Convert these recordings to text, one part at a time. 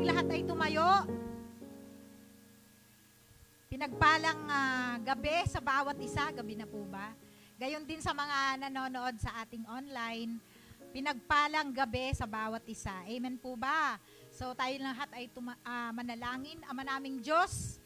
lahat ay tumayo. Pinagpalang gabi sa bawat isa, gabi na po ba? Gayon din sa mga nanonood sa ating online, pinagpalang gabi sa bawat isa. Amen po ba? So tayo lahat ay manalangin. Ama naming Diyos,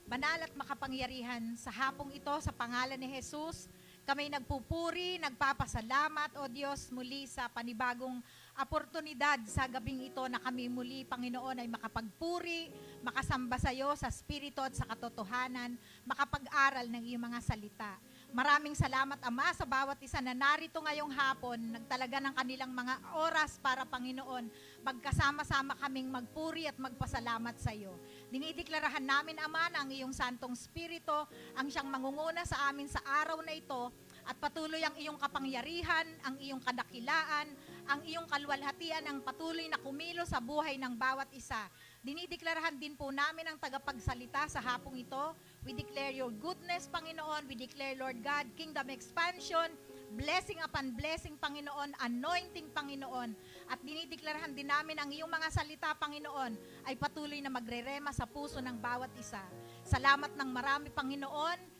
banal at makapangyarihan, sa hapong ito, sa pangalan ni Jesus, kami nagpupuri, nagpapasalamat, O Diyos, muli sa panibagong oportunidad sa gabing ito na kami muli, Panginoon, ay makapagpuri, makasamba sa iyo sa Espiritu at sa katotohanan, makapag-aral ng iyong mga salita. Maraming salamat, Ama, sa bawat isa na narito ngayong hapon, nagtalaga ng kanilang mga oras para, Panginoon, magkasama-sama kaming magpuri at magpasalamat sa iyo. Dinideklarasyon namin, Ama, na ang iyong Santong Espiritu ang siyang mangunguna sa amin sa araw na ito, at patuloy ang iyong kapangyarihan, ang iyong kadakilaan, ang iyong kaluwalhatian ang patuloy na kumilo sa buhay ng bawat isa. Dinideklarasyon din po namin ang tagapagsalita sa hapong ito. We declare your goodness, Panginoon. We declare, Lord God, kingdom expansion, blessing upon blessing, Panginoon, anointing, Panginoon. At dinideklarasyon din namin ang iyong mga salita, Panginoon, ay patuloy na magrerema sa puso ng bawat isa. Salamat ng marami, Panginoon.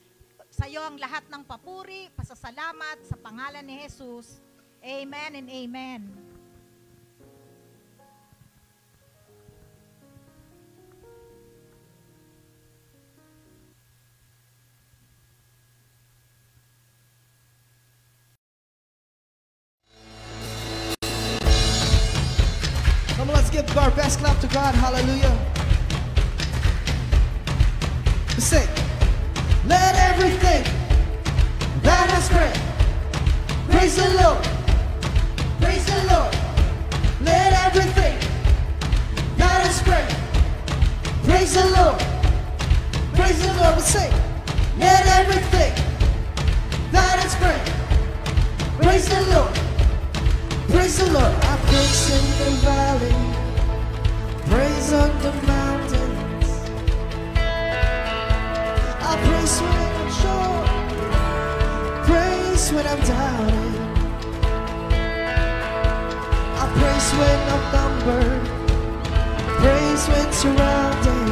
Sa iyo ang lahat ng papuri, pasasalamat sa pangalan ni Jesus. Amen and amen. Come on, let's give our best clap to God. Hallelujah. Let's sing. Let everything that has breath praise the Lord. Praise the Lord. Let everything that has breath praise the Lord. Praise the Lord. Let's sing. Let everything that has breath praise the Lord. Praise the Lord. I praise in the valley, praise on the mountains. I praise when I'm sure, praise when I'm doubting. I praise when I'm numbered, praise when surrounded.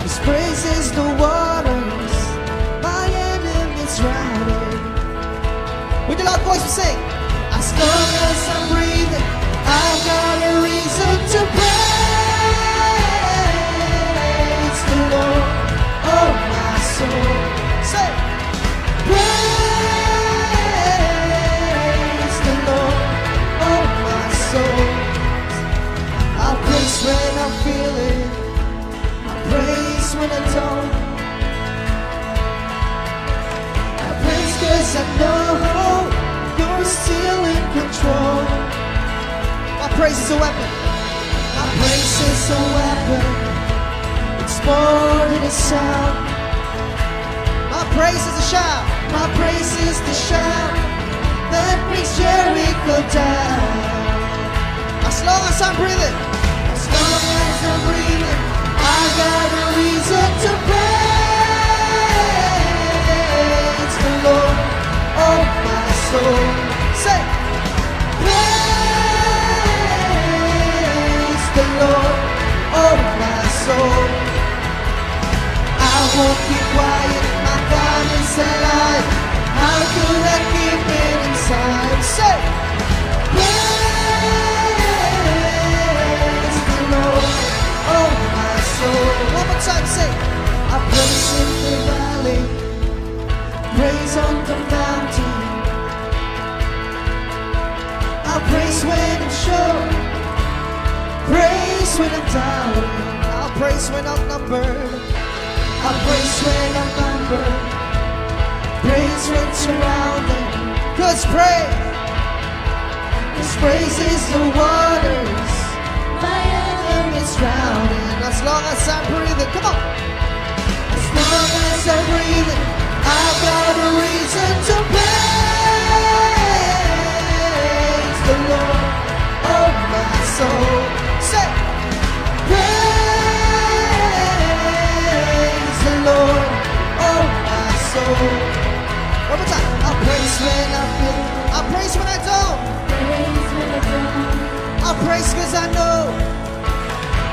His praise is the waters my enemies drowning. With the loud voice we sing. As long as I'm breathing, I've got a reason to praise the Lord, oh my soul. Say, praise the Lord, oh my soul. I praise when I'm feeling, I praise when I don't. I praise 'cause I know you're still in control. My praise is a weapon. My praise is a weapon. It's more than a sound. My praise is a shout. My praise is the shout that brings Jericho down. As long as I'm breathing, as long as I'm breathing, I got a reason to praise the Lord, oh my soul. Say, praise the Lord, oh my soul. I won't keep quiet, my God is alive. How could I keep it inside? Say, praise the Lord, oh my soul. One more time, say, I praise in the valley, praise on the mountain. I praise when I'm sure, praise when I'm down. I'll praise when I'm numbered, I'll praise when I'm numbered, praise when surrounded. 'Cause praise is the waters my enemies drowning. As long as I'm breathing, come on. As long as I'm breathing, I've got a reason to praise the Lord, oh my soul. Say, praise the Lord, oh my soul. One more time. I praise when I feel, I praise when I don't. I praise cause I know.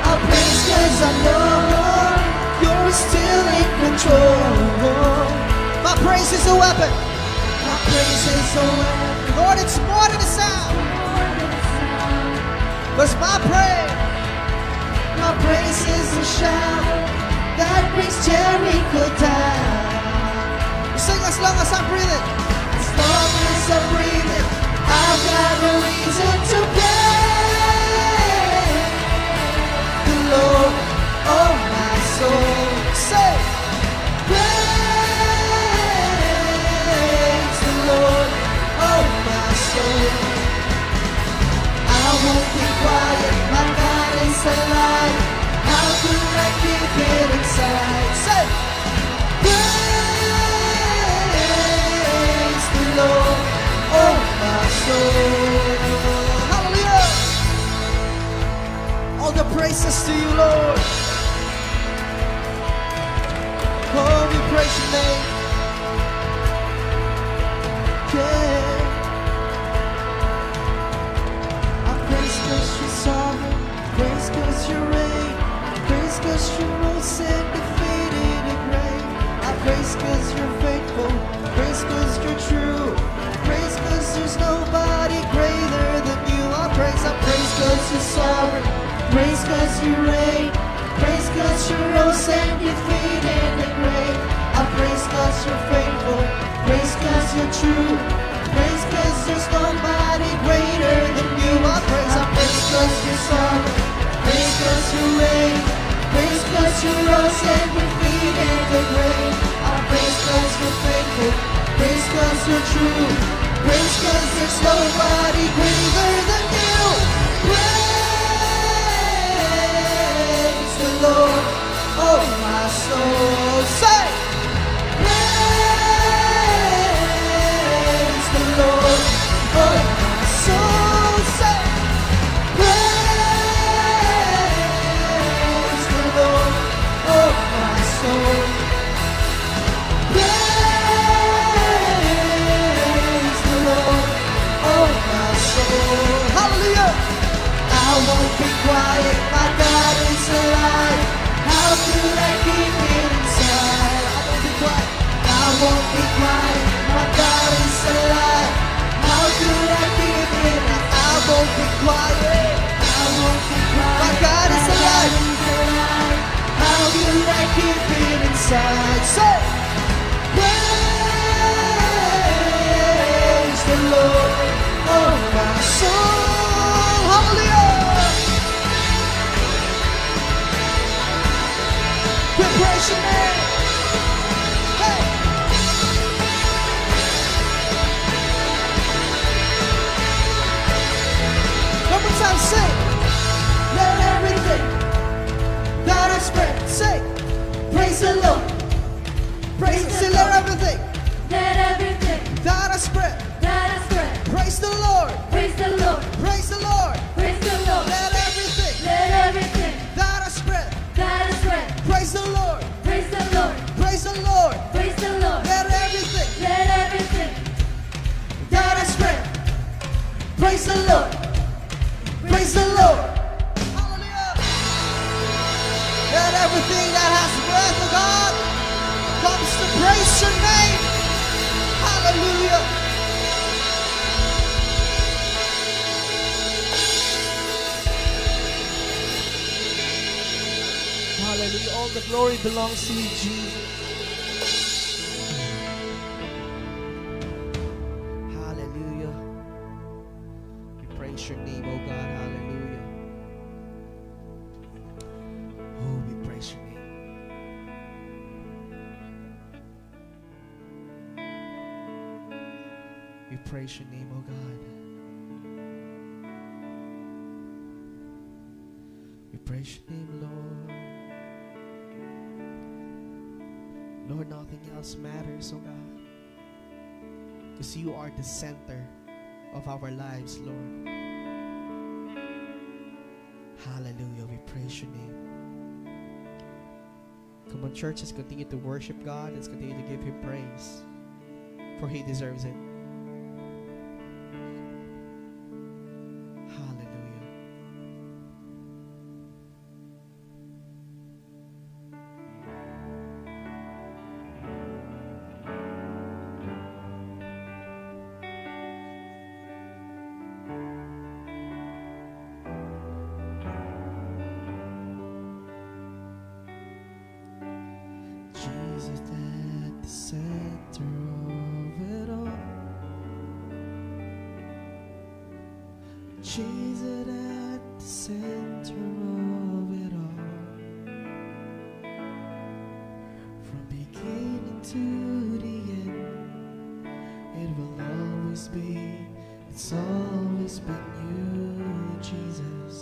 I praise cause I know you're still in control. My praise is a weapon. My praise is a weapon. Lord, it's more than a sound. Cause my praise is a shout that brings Jericho down. You sing as long as I'm breathing. As long as I'm breathing, I've got a reason to praise the Lord, oh my soul. Say, praise the Lord, oh my soul. I won't be quiet, my God is alive. How could I keep it inside? Say, praise the Lord, oh my soul. Hallelujah! All the praises to you, Lord. Oh, we praise your name. Yeah. I praise cause you're sovereign, praise cause you reign, praise cause you rose and defeated the grave. I praise cause you're faithful, praise cause you're true, praise cause there's nobody greater than you. I praise cause you're sovereign, praise cause you reign, praise cause you rose and defeated the grave. I praise cause you're faithful, praise cause you're true, praise cause there's nobody greater than you. I praise cause you're sovereign, praise cause you reign, praise cause you rose and defeated the grave. I praise cause you're faithful, praise cause you're true, praise cause there's nobody greater than you. Praise the Lord, oh my soul. Say, praise the Lord, oh my soul. Say, praise the Lord, oh my soul. Praise the Lord, oh my soul. Hallelujah! I won't be quiet, my God is alive. How could I keep it inside? I won't be quiet. I won't be quiet, my God is alive. How could I keep it? I won't be quiet. I won't be quiet. My God is alive. How could I keep it inside? So praise the Lord, oh my soul. Hallelujah! We praise your name. Hey! One more time, say, let everything that I spread, say, praise the Lord. Praise the Lord. Let everything that I spread, praise the Lord. Praise the Lord. Praise the Lord. Praise the Lord. Let everything Let everything that I spread, that is read. praise the Lord. Praise the Lord. Praise the Lord. Praise the Lord. Let everything Let everything that I spread, praise the Lord. Praise the Lord. Hallelujah. Let everything that has breath of God comes to praise your name. Hallelujah. Hallelujah. All the glory belongs to you, Jesus. Hallelujah. We praise your name, oh God. Hallelujah. Oh, we praise your name. We praise your name, oh God. We praise your name, Lord. Lord, nothing else matters, oh God. Because you are the center of our lives, Lord. Hallelujah. We praise your name. Come on, church, let's continue to worship God. Let's continue to give him praise, for he deserves it. Hallelujah. Jesus at the center of it all. Jesus at the center of it all. From beginning to the end, it will always be, it's always been you, Jesus.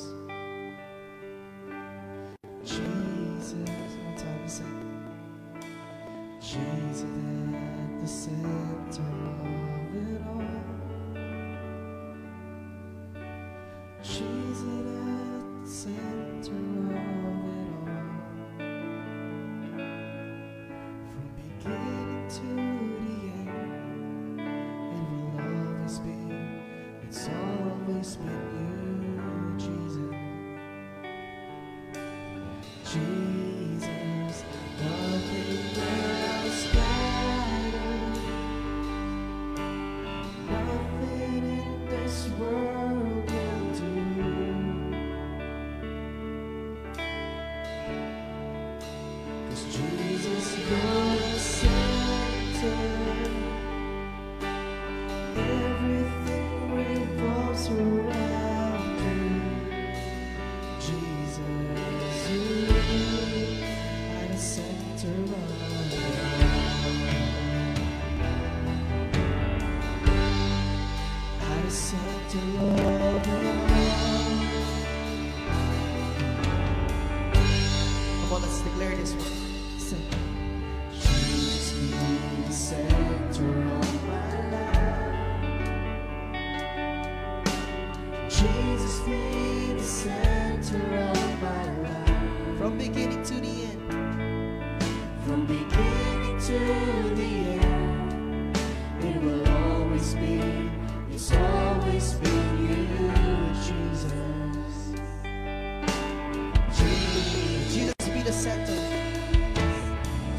Jesus, one time we sing. Jesus at the center of it all. Jesus at the center of it all. From beginning to the end, it will always be, it's always been you, Jesus. Jesus, nothing else matters. Nothing in this world will do. 'Cause Jesus, you're the center. Everything revolves around you. Jesus, you are the center of it all. At the center of it all. Come on, let's declare this one. Say, Jesus, be the center of my life. Jesus, be the center of my life. From beginning to the end. From beginning to the end, it will always be, it's always been you, Jesus. Jesus be the center.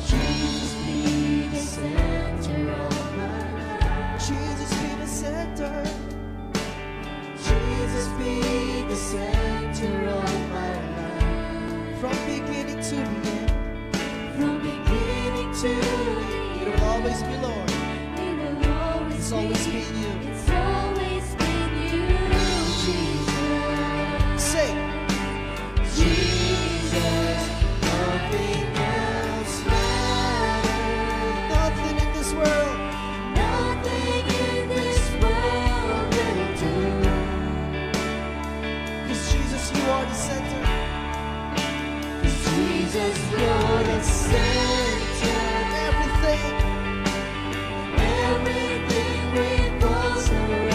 Jesus be the center of my life. Jesus be the center. Jesus be the center of my life. From beginning to the end. From beginning to the end. It will always be Lord. It will always It's always be, been you. it's always been you, Jesus. Say, Jesus, nothing else matters. Nothing in this world. Nothing in this world will do. 'Cause Jesus, you are the center. Jesus, you're the center. Everything Everything revolves around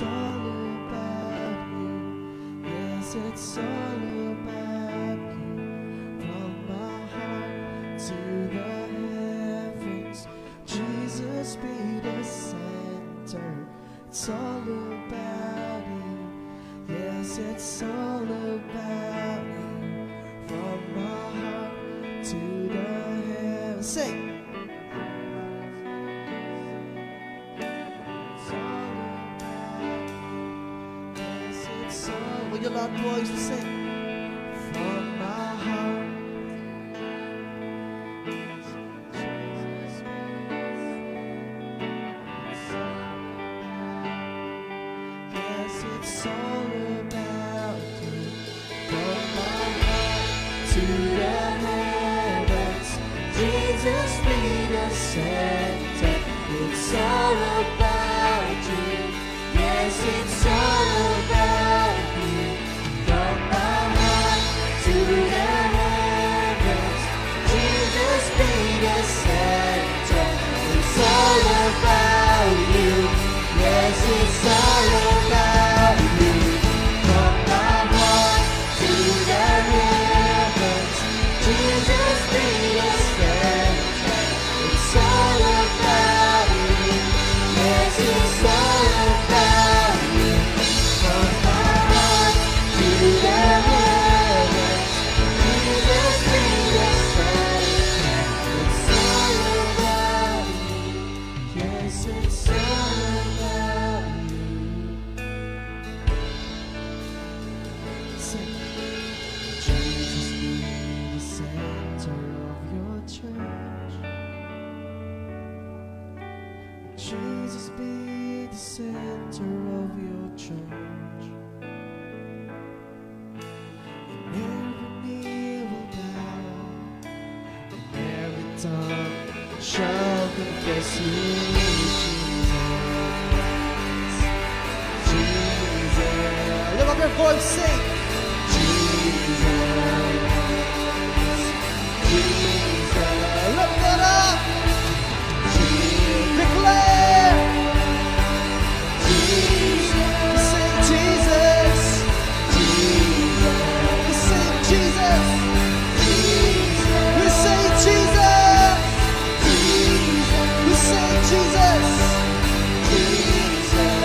It's all about you. Yes, it's all about you. From my heart to the heavens, Jesus be the center. It's all about you. Yes, it's all about you. From my heart to the heavens. Sing. It's all about you. Yes, it's all. With your loud voice, sing. From my heart. Yes, it's all about you. From my heart to the heavens, Jesus be the center. It's all about you. Yes, it's all about you. From my heart to the heavens, Jesus be the center. It's all about you. Yes, it's all about you. From my heart to the heavens, Jesus be the center. It's all about you. Yes, it's all about you. From my heart to the heavens, Jesus be the center. It's all about you. Yes, it's all about you. Sing. Jesus be the center of your church. Jesus be the center of your church. And every knee will bow, and every tongue shall confess you, Jesus. Jesus. Lift up your voice, sing. Jesus. Jesus. Lift it up. Declare Jesus. We sing Jesus. Jesus. We sing Jesus. Jesus. We sing Jesus. Jesus. We sing Jesus. Jesus.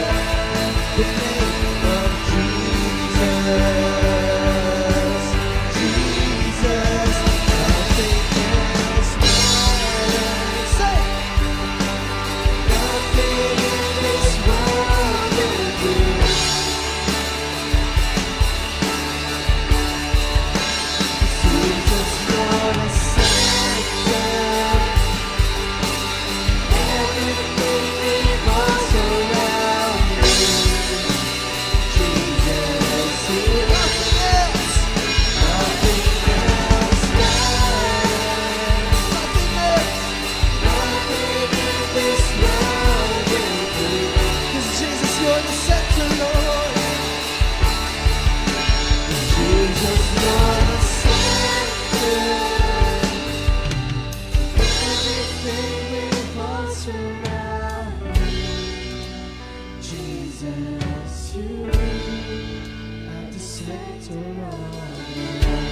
The name of Jesus. Jesus. Nothing else matters. Say. Nothing in this world will do. Jesus, you're the center. Everything revolves around you. Jesus, you're nothing else. Nothing else matters. Nothing else. Nothing in this world will do. 'Cause Jesus, you're the center, Lord. Jesus, you're the center. Everything revolves around you. Jesus, you are the center of it all.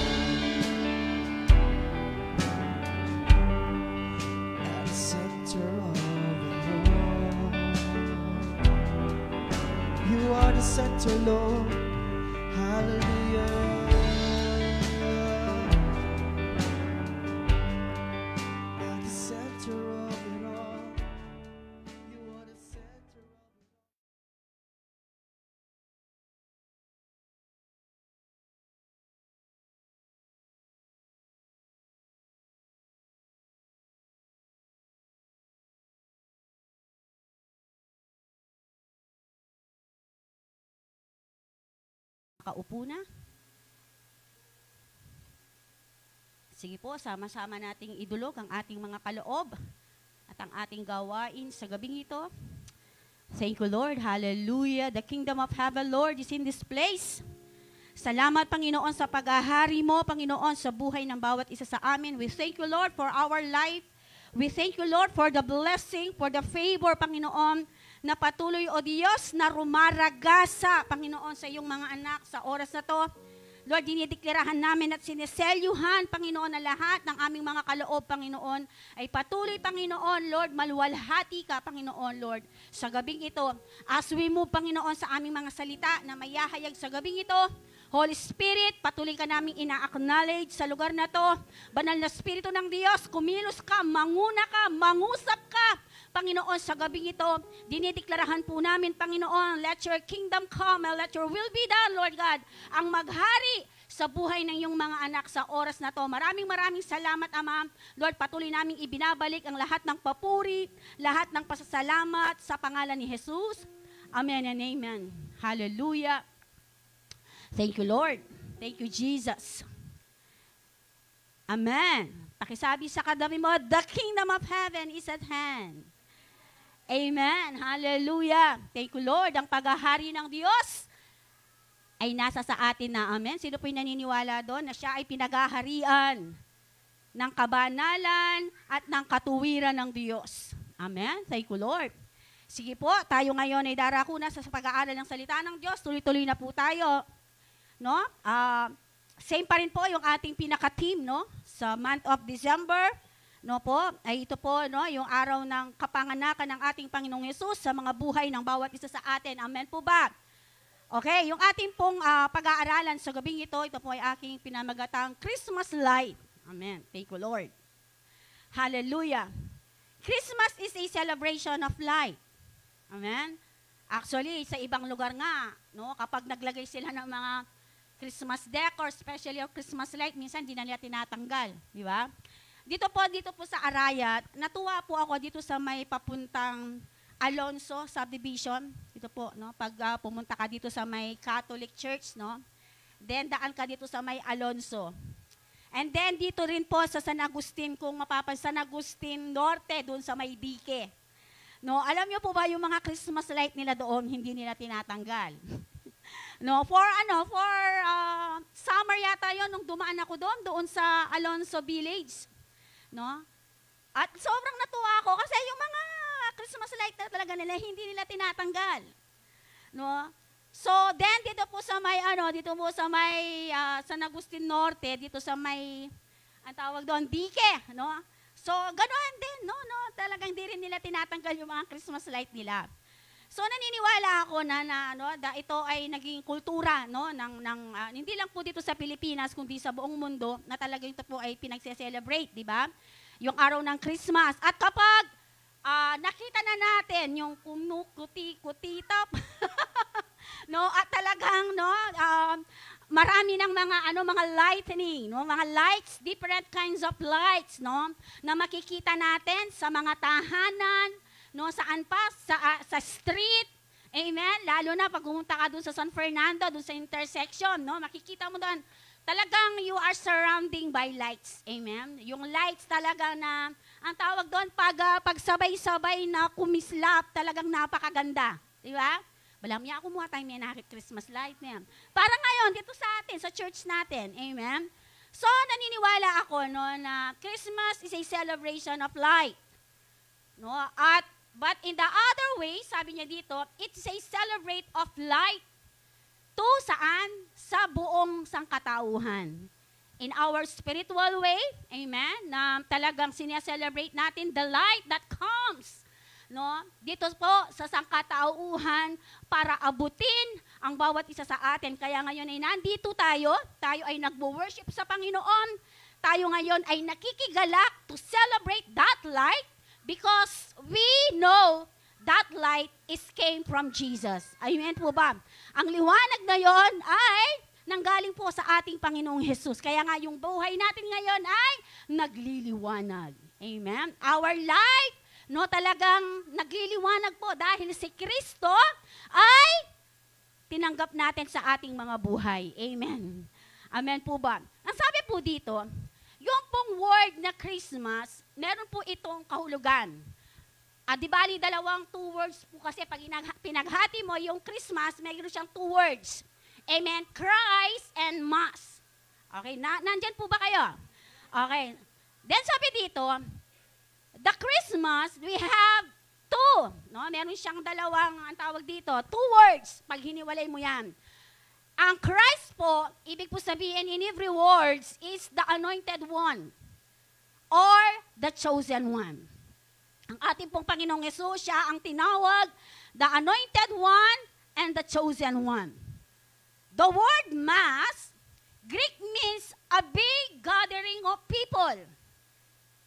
At the center of it all. You are the center, Lord. Hallelujah. At the center of it all. You are the center of it all. Kaupo na. Sige po, sama-sama nating idulog ang ating mga kaloob at ang ating gawain sa gabing ito. Thank you, Lord. Hallelujah. The kingdom of heaven, Lord, is in this place. Salamat, Panginoon, sa paghahari mo, Panginoon, sa buhay ng bawat isa sa amin. We thank you, Lord, for our life. We thank you, Lord, for the blessing, for the favor, Panginoon, na patuloy, O Diyos, na rumaragasa, Panginoon, sa iyong mga anak sa oras na to. Lord, dinideklarasyon namin at sineselyuhan, Panginoon, na lahat ng aming mga kaloob, Panginoon, ay patuloy, Panginoon, Lord, maluwalhati ka, Panginoon, Lord, sa gabing ito. As we move, Panginoon, sa aming mga salita na mayahayag sa gabing ito, Holy Spirit, patuloy ka naming ina-acknowledge sa lugar na to. Banal na Espiritu ng Diyos, kumilos ka, manguna ka, mangusap ka, Panginoon, sa gabing ito, dinideklarasyon po namin, Panginoon, let your kingdom come and let your will be done, Lord God, ang maghari sa buhay ng iyong mga anak sa oras na to. Maraming salamat, Ama. Lord, patuloy naming ibinabalik ang lahat ng papuri, lahat ng pasasalamat sa pangalan ni Jesus. Amen and amen. Hallelujah. Thank you, Lord. Thank you, Jesus. Amen. Pakisabi sa katabi mo, the kingdom of heaven is at hand. Amen. Hallelujah. Thank you, Lord. Ang paghahari ng Diyos ay nasa sa atin na. Amen. Sino po yung naniniwala doon na siya ay pinaghaharian ng kabanalan at ng katuwiran ng Diyos? Amen. Thank you, Lord. Sige po, tayo ngayon ay darako na sa pag-aaral ng salita ng Diyos. Tuloy-tuloy na po tayo. No? Same pa rin po yung ating pinaka-team, no? Sa month of December. No po, ay ito po, no, yung araw ng kapanganakan ng ating Panginoong Yesus sa mga buhay ng bawat isa sa atin. Amen po ba? Okay, yung ating pong pag-aaralan sa gabing ito po ay aking pinamagatang Christmas light. Amen. Thank you, Lord. Hallelujah. Christmas is a celebration of light. Amen. Actually, sa ibang lugar nga, no, kapag naglagay sila ng mga Christmas decor, especially yung Christmas light, minsan di na nila tinatanggal. Di ba? Dito po sa Arayat, natuwa po ako dito sa may papuntang Alonso Subdivision. Dito po, no, pag pumunta ka dito sa may Catholic Church, no, then daan ka dito sa may Alonso. And then dito rin po sa San Agustin, kung mapapansin, San Agustin Norte, doon sa may Dike. No, alam niyo po ba yung mga Christmas light nila doon, hindi nila tinatanggal. No, for summer yata 'yon nung dumaan ako doon sa Alonso Village. No? At sobrang natuwa ako kasi yung mga Christmas light na talaga nila, hindi nila tinatanggal. No? So, then dito po sa may San Agustin Norte, dito sa may ang tawag doon, Dike, no? So, ganoon din, no? Talagang hindi rin nila tinatanggal yung mga Christmas light nila. So, naniniwala ako na ito ay naging kultura, no, hindi lang po dito sa Pilipinas, kundi sa buong mundo, na talagang ito po ay pinagse-celebrate, di ba? Yung araw ng Christmas. At kapag nakita na natin yung kuti-kutitap, no, at talagang, no, marami ng mga lightning, no, mga lights, different kinds of lights, no, na makikita natin sa mga tahanan, no, saan pa? Sa street. Amen? Lalo na pag pumunta ka doon sa San Fernando, doon sa intersection, no, makikita mo doon, talagang you are surrounding by lights. Amen? Yung lights talaga na, ang tawag doon, pag sabay-sabay na kumislap, talagang napakaganda. Di ba? Balamya ako muna tayo may Christmas light na yan. Para ngayon, dito sa atin, sa church natin. Amen? So, naniniwala ako, no, na Christmas is a celebration of light. No? But in the other way, sabi niya dito, it's a celebrate of light to saan? Sa buong sangkatauhan. In our spiritual way, amen, na talagang sineselebrate natin the light that comes, no, dito po sa sangkatauhan para abutin ang bawat isa sa atin. Kaya ngayon ay nandito tayo ay nagwo-worship sa Panginoon, tayo ngayon ay nakikigalak to celebrate that light, because we know that light came from Jesus. Amen po ba? Ang liwanag na yon ay nanggaling po sa ating Panginoong Jesus. Kaya nga yung buhay natin ngayon ay nagliliwanag. Amen? Our light, no, talagang nagliliwanag po dahil si Kristo ay tinanggap natin sa ating mga buhay. Amen. Amen po ba? Ang sabi po dito, yung pong word na Christmas, meron po itong kahulugan. Di bali, two words po kasi pag pinaghati mo yung Christmas, mayroon siyang 2 words. Amen? Christ and Mass. Okay, nandyan po ba kayo? Okay. Then sabi dito, the Christmas, we have two. No? Meron siyang dalawang, ang tawag dito, two words, pag hiniwalay mo yan. Ang Christ po, ibig po sabihin in every words, is the anointed one or the chosen one. Ang ating pong Panginoong Yesus, siya ang tinawag, the anointed one and the chosen one. The word mass, Greek means a big gathering of people.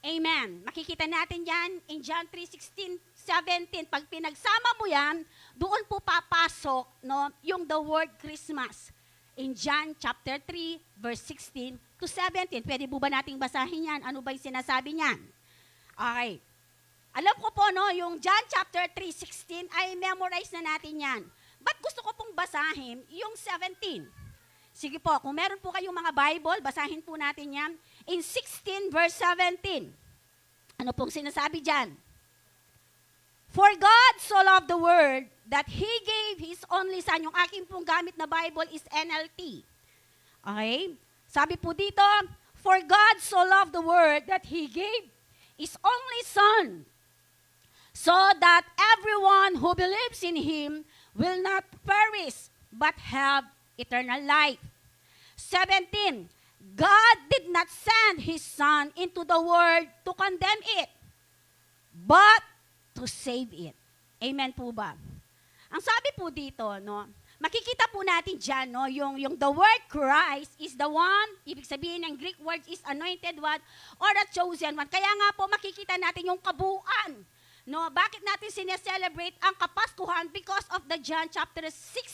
Amen. Makikita natin yan in John 3:16, 17. Pag pinagsama mo yan, doon po papasok no, yung the word Christmas. In John chapter 3, verse 16 to 17. Pwede po ba nating basahin yan? Ano ba yung sinasabi niyan? Okay. Alam ko po, no, yung John chapter 3:16 ay memorize na natin yan. But gusto ko pong basahin yung 17. Sige po, kung meron po kayong mga Bible, basahin po natin yan. In 16 verse 17. Ano pong sinasabi dyan? For God so loved the world that He gave His only Son. Yung aking pong gamit na Bible is NLT. Okay? Sabi po dito, for God so loved the world that He gave His only Son, so that everyone who believes in Him will not perish, but have eternal life. 17, God did not send His Son into the world to condemn it, but to save it. Amen po ba? Ang sabi po dito, no, makikita po natin dyan, no, yung the word Christ is the one, ibig sabihin ng Greek word is anointed one or the chosen one. Kaya nga po makikita natin yung kabuuan. No, bakit natin sineselebrate ang Kapaskuhan? Because of the John chapter 16,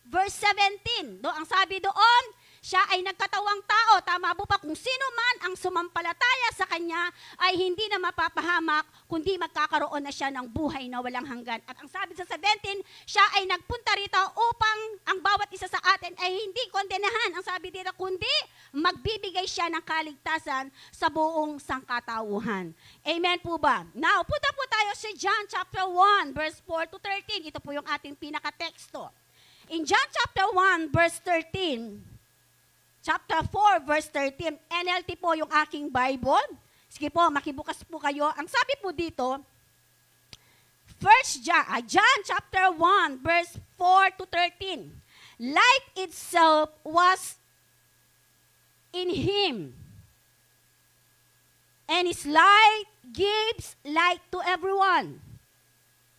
verse 17. No, ang sabi doon, siya ay nagkatawang tao. Tama po pa, kung sino man ang sumampalataya sa Kanya ay hindi na mapapahamak, kundi magkakaroon na siya ng buhay na walang hanggan. At ang sabi sa 17, siya ay nagpunta rito upang ang bawat isa sa atin ay hindi kondenahan. Ang sabi dito, kundi magbibigay siya ng kaligtasan sa buong sangkatauhan. Amen po ba? Now, punta po tayo sa John chapter 1, verse 4 to 13. Ito po yung ating pinakateksto. In John chapter 1, verse 13, chapter 4, verse 13, NLT po yung aking Bible. Sige po, makibukas po kayo. Ang sabi po dito, John chapter 1, verse 4 to 13. Light itself was in Him, and His light gives light to everyone.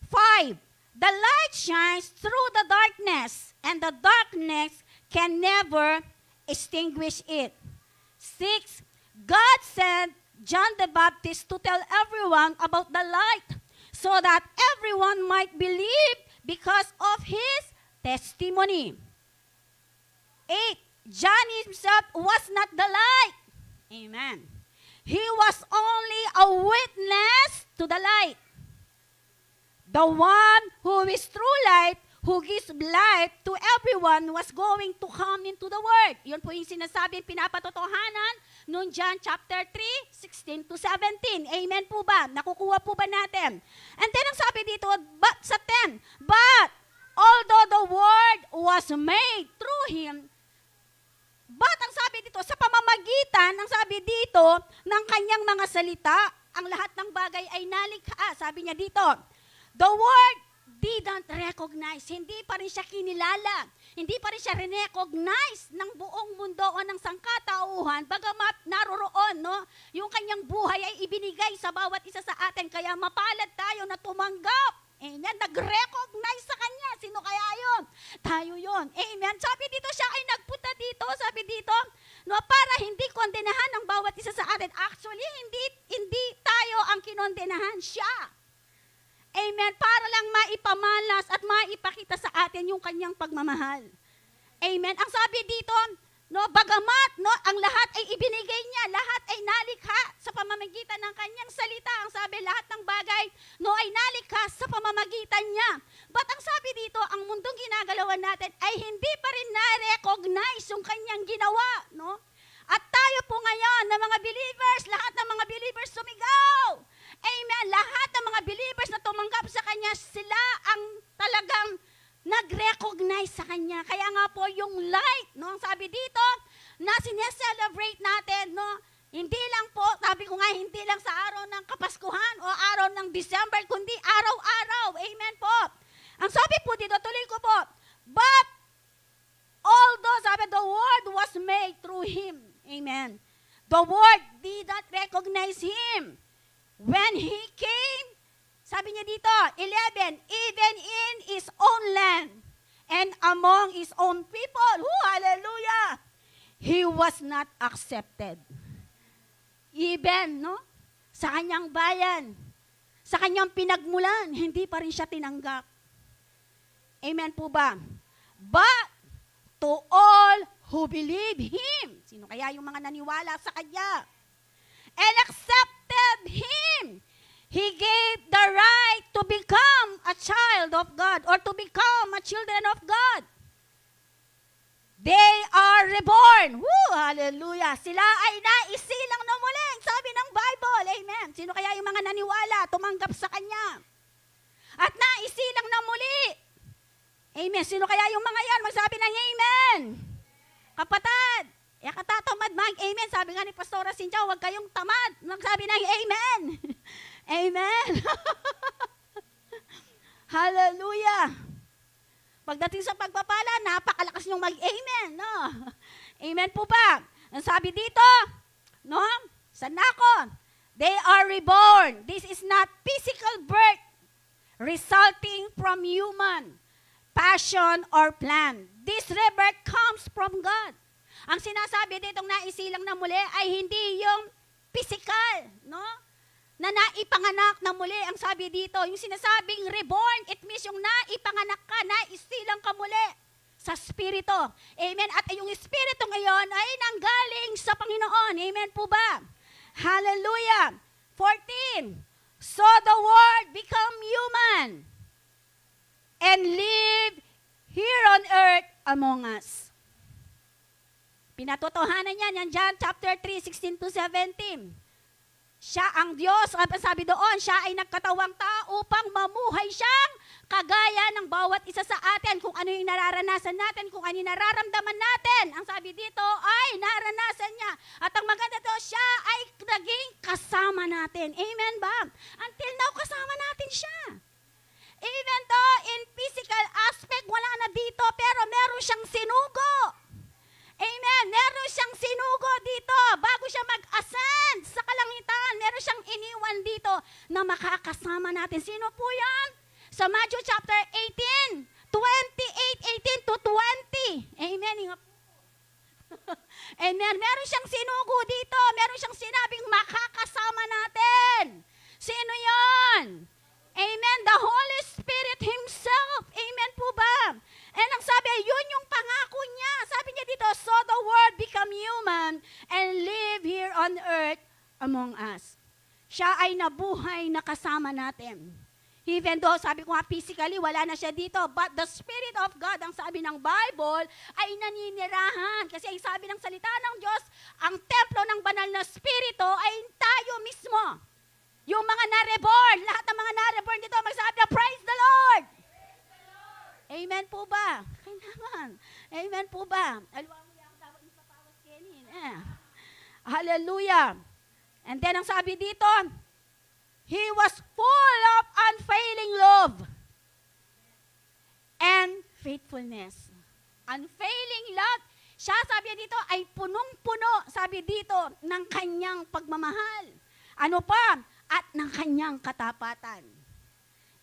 5. The light shines through the darkness, and the darkness can never extinguish it. 6. God sent John the Baptist to tell everyone about the light, so that everyone might believe because of his testimony. 8. John himself was not the light. Amen. He was only a witness to the light. The one who is true light, who gives life to everyone, was going to come into the world. Yun po yung sinasabi, pinapatotohanan noong John chapter 3, 16 to 17. Amen po ba? Nakukuha po ba natin? And then ang sabi dito, but sa 10, but although the word was made through Him, but ang sabi dito, sa pamamagitan, ang sabi dito, ng kanyang mga salita, ang lahat ng bagay ay nalikha. Sabi niya dito, the word didn't recognize, hindi pa rin siya kinilala, hindi pa rin siya recognize ng buong mundo o ng sangkatauhan, bagamat naroroon, no, yung kanyang buhay ay ibinigay sa bawat isa sa atin, kaya mapalad tayo na tumanggap. Amen. Nag-recognize sa Kanya. Sino kaya yun? Tayo yun. Amen. Sabi dito, siya ay nagpunta dito, sabi dito, no, para hindi kondenahan ng bawat isa sa atin. Actually, hindi tayo ang kinondenahan, siya. Amen. Para lang maipamalas at maipakita sa atin yung Kanyang pagmamahal. Amen. Ang sabi dito, no, bagamat no, ang lahat ay ibinigay niya, lahat ay nalikha sa pamamagitan ng Kanyang salita. Ang sabi, lahat ng bagay no, ay nalikha sa pamamagitan niya. But ang sabi dito, ang mundong ginagalawan natin ay hindi pa rin na-recognize yung Kanyang ginawa. No? At tayo po ngayon na mga believers, lahat ng mga believers sumigaw. Amen. Lahat ng mga believers na tumanggap sa Kanya, sila ang talagang nag-recognize sa Kanya. Kaya nga po yung light, no, ang sabi dito, na sineselebrate natin, no, Hindi lang po, sabi ko nga, hindi lang sa araw ng Kapaskuhan o araw ng December, kundi araw-araw. Amen po. Ang sabi po dito, tuloy ko po, but although, sabi, the word was made through him. Amen. The word did not recognize him. When he came, sabi niya dito, 11, even in his own land and among his own people, hallelujah, he was not accepted. Even, no? Sa kanyang bayan, sa kanyang pinagmulan, hindi pa rin siya tinanggap. Amen po ba? But to all who believe him, sino kaya yung mga naniwala sa kanya, and accepted him, he gave the right to become a child of God or to become a children of God. They are reborn. Woo! Hallelujah. Sila ay naisilang na muli. Sabi ng Bible. Amen. Sino kaya yung mga naniwala, tumanggap sa Kanya? At naisilang na muli. Amen. Sino kaya yung mga yan? Magsabi ng amen. Kapatid, katatamad mag-amen. Sabi nga ni Pastora Cynthia, huwag kayong tamad. Magsabi ng amen. Amen. Hallelujah. Pagdating sa pagpapala, napakalakas niyong mag-amen, no? Amen po ba? Ang sabi dito, no? Sa nako, they are reborn. This is not physical birth resulting from human passion or plan. This rebirth comes from God. Ang sinasabi ditong naisilang na muli ay hindi yung physical, no? Na naipanganak na muli, ang sabi dito, yung sinasabing reborn, it means yung naipanganak ka, naisilang ka muli sa Espiritu. Amen. At yung Espiritu ngayon ay nanggaling sa Panginoon. Amen po ba? Hallelujah. 14. So the Word become human and live here on earth among us. Pinatotohanan yan John chapter 3, 16 to 17. Siya ang Diyos, at sabi doon, siya ay nagkatawang tao upang mamuhay siyang kagaya ng bawat isa sa atin. Kung ano yung nararanasan natin, kung ano yung nararamdaman natin. Ang sabi dito ay naranasan niya. At ang maganda to, siya ay naging kasama natin. Amen ba? Until now, kasama natin siya. Even though in physical aspect, wala na dito, pero meron siyang sinugo. Amen. Meron siyang sinugo dito bago siya mag-ascend sa kalangitan. Meron siyang iniwan dito na makakasama natin. Sino po yan? Sa Matthew chapter 18, 28, 18 to 20. Amen. Amen. Meron siyang sinugo dito. Meron siyang sinabing makakasama natin. Sino yon? Amen. The Holy Spirit Himself. Amen po ba? And ang sabi, yun yung pangako niya. Sabi niya dito, so the Word become human and live here on earth among us. Siya ay nabuhay na kasama natin. Even though, sabi ko nga, physically, wala na siya dito. But the Spirit of God, ang sabi ng Bible, ay naninirahan. Kasi ang sabi ng salita ng Diyos, ang templo ng banal na Spirito ay tayo mismo. Yung mga na-reborn, lahat ng mga na-reborn dito, magsabi na, praise the Lord! Amen po ba? Kailangan. Amen po ba? Hallelujah. And then ang sabi dito, He was full of unfailing love and faithfulness. Unfailing love. Siya, sabi dito, ay punong-puno, sabi dito, ng kanyang pagmamahal. Ano pa? At ng kanyang katapatan.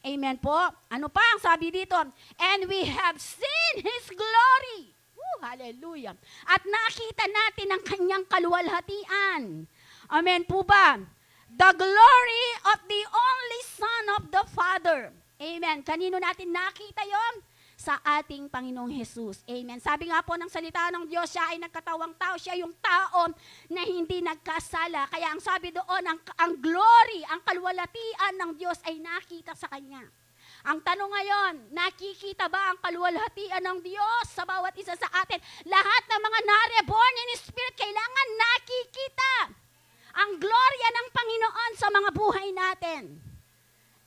Amen po. Ano pa ang sabi dito? And we have seen His glory. Hallelujah. At nakita natin ang kanyang kaluwalhatian. Amen po ba? The glory of the only Son of the Father. Amen. Kanino natin nakita yon? Sa ating Panginoong Jesus. Amen. Sabi nga po ng salita ng Diyos, siya ay nagkatawang tao. Siya yung tao na hindi nagkasala. Kaya ang sabi doon, ang glory, ang kaluwalhatian ng Diyos ay nakita sa Kanya. Ang tanong ngayon, nakikita ba ang kaluwalhatian ng Diyos sa bawat isa sa atin? Lahat ng mga na-reborn in Spirit, kailangan nakikita ang gloria ng Panginoon sa mga buhay natin.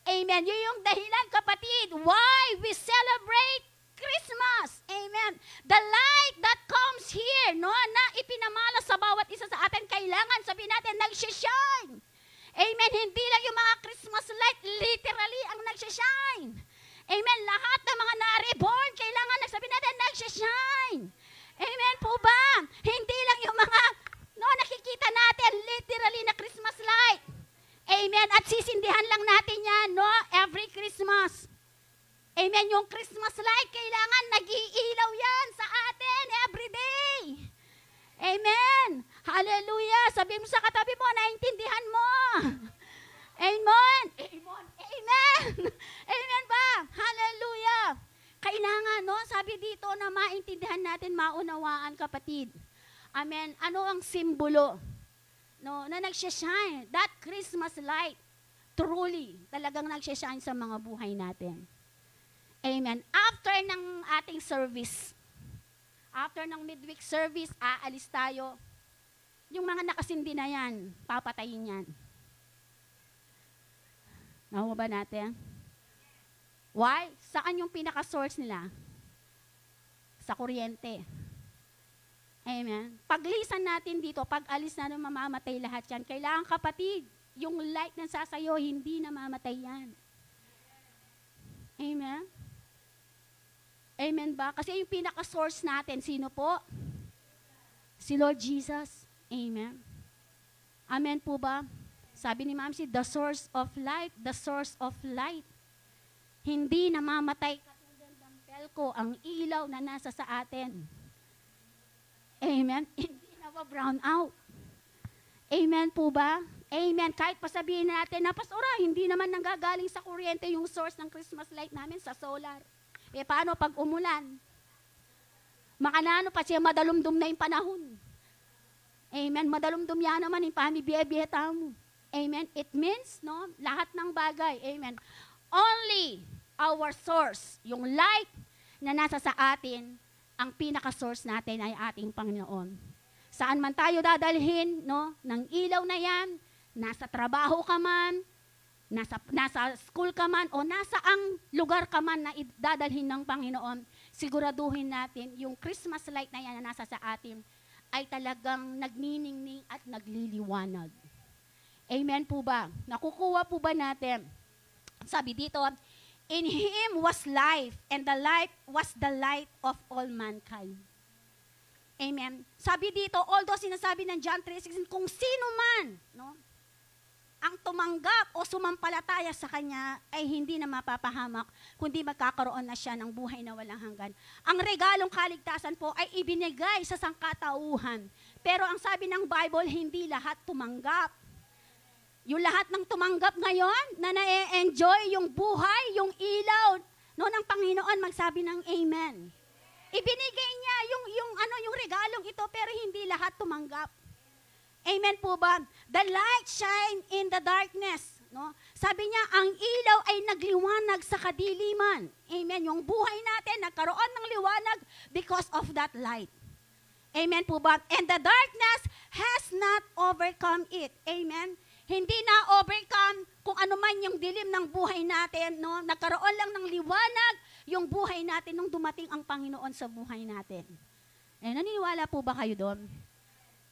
Amen. Yun yung dahilan, kapatid, why we celebrate Christmas. Amen. The light that comes here, no, na ipinamala sa bawat isa sa atin, kailangan kailangan sabihin natin, nagsishine. Amen. Hindi lang yung mga Christmas light, literally ang nagsishine. Amen. Lahat ng mga na-reborn, kailangan nagsabi natin, nagsishine. Amen po ba? Hindi lang yung mga nakikita natin, literally na Christmas light. Amen. At sisindihan lang natin yan, every Christmas. Amen. Yung Christmas light, kailangan nag-iilaw yan sa atin every day. Amen. Hallelujah. Sabihin mo sa katabi mo, naintindihan mo. Amen. Amen. Amen. Amen ba? Hallelujah. Kailangan, sabi dito na maintindihan natin, maunawaan, kapatid. Amen. Ano ang simbolo? Na nagsishine. That Christmas light, truly, talagang nagsishine sa mga buhay natin. Amen. After ng ating service, after ng midweek service, aalis tayo. Yung mga nakasindi na yan, papatayin yan. Nakuha ba natin? Why? Saan yung pinaka-source nila? Sa kuryente. Amen. Paglisan natin dito, pag alis na mamamatay lahat yan. Kailangan, kapatid, yung light na sasayo, hindi na mamatay yan. Amen. Amen ba? Kasi yung pinaka-source natin, sino po? Si Lord Jesus. Amen. Amen po ba? Sabi ni Ma'am, the source of light, the source of light. Hindi namamatay katulad ng pelko ang ilaw na nasa sa atin. Amen. Hindi na brown out. Amen po ba? Amen. Kahit pasabihin natin na, Pastora, hindi naman nanggagaling sa kuryente yung source ng Christmas light namin sa solar. Paano pag umulan? Makanano pa siya, madalumdum na yung panahon. Amen. Madalumdum yan naman yung pamibiyebiyeta mo. Amen. It means, lahat ng bagay. Amen. Only our source, yung light na nasa sa atin, ang pinaka-source natin ay ating Panginoon. Saan man tayo dadalhin, ng ilaw na yan, nasa trabaho ka man, nasa school ka man, o nasa ang lugar ka man na idadalhin ng Panginoon, siguraduhin natin yung Christmas light na yan na nasa sa atin ay talagang nagniningning at nagliliwanag. Amen po ba? Nakukuha po ba natin? Sabi dito, in Him was life, and the life was the light of all mankind. Amen. Sabi dito, although sinasabi ng John 3:16, kung sino man, ang tumanggap o sumampalataya sa Kanya ay hindi na mapapahamak, kundi magkakaroon na siya ng buhay na walang hanggan. Ang regalong kaligtasan po ay ibinigay sa sangkatauhan. Pero ang sabi ng Bible, hindi lahat tumanggap. Yung lahat ng tumanggap ngayon na na-enjoy yung buhay, yung ilaw ng Panginoon, magsabi ng Amen. Ibinigay niya yung regalong ito, pero hindi lahat tumanggap. Amen po ba? The light shine in the darkness. Sabi niya, ang ilaw ay nagliwanag sa kadiliman. Amen. Yung buhay natin nagkaroon ng liwanag because of that light. Amen po ba? And the darkness has not overcome it. Amen. Hindi na overcome kung ano man yung dilim ng buhay natin. Nagkaroon lang ng liwanag yung buhay natin nung dumating ang Panginoon sa buhay natin. Naniniwala po ba kayo doon?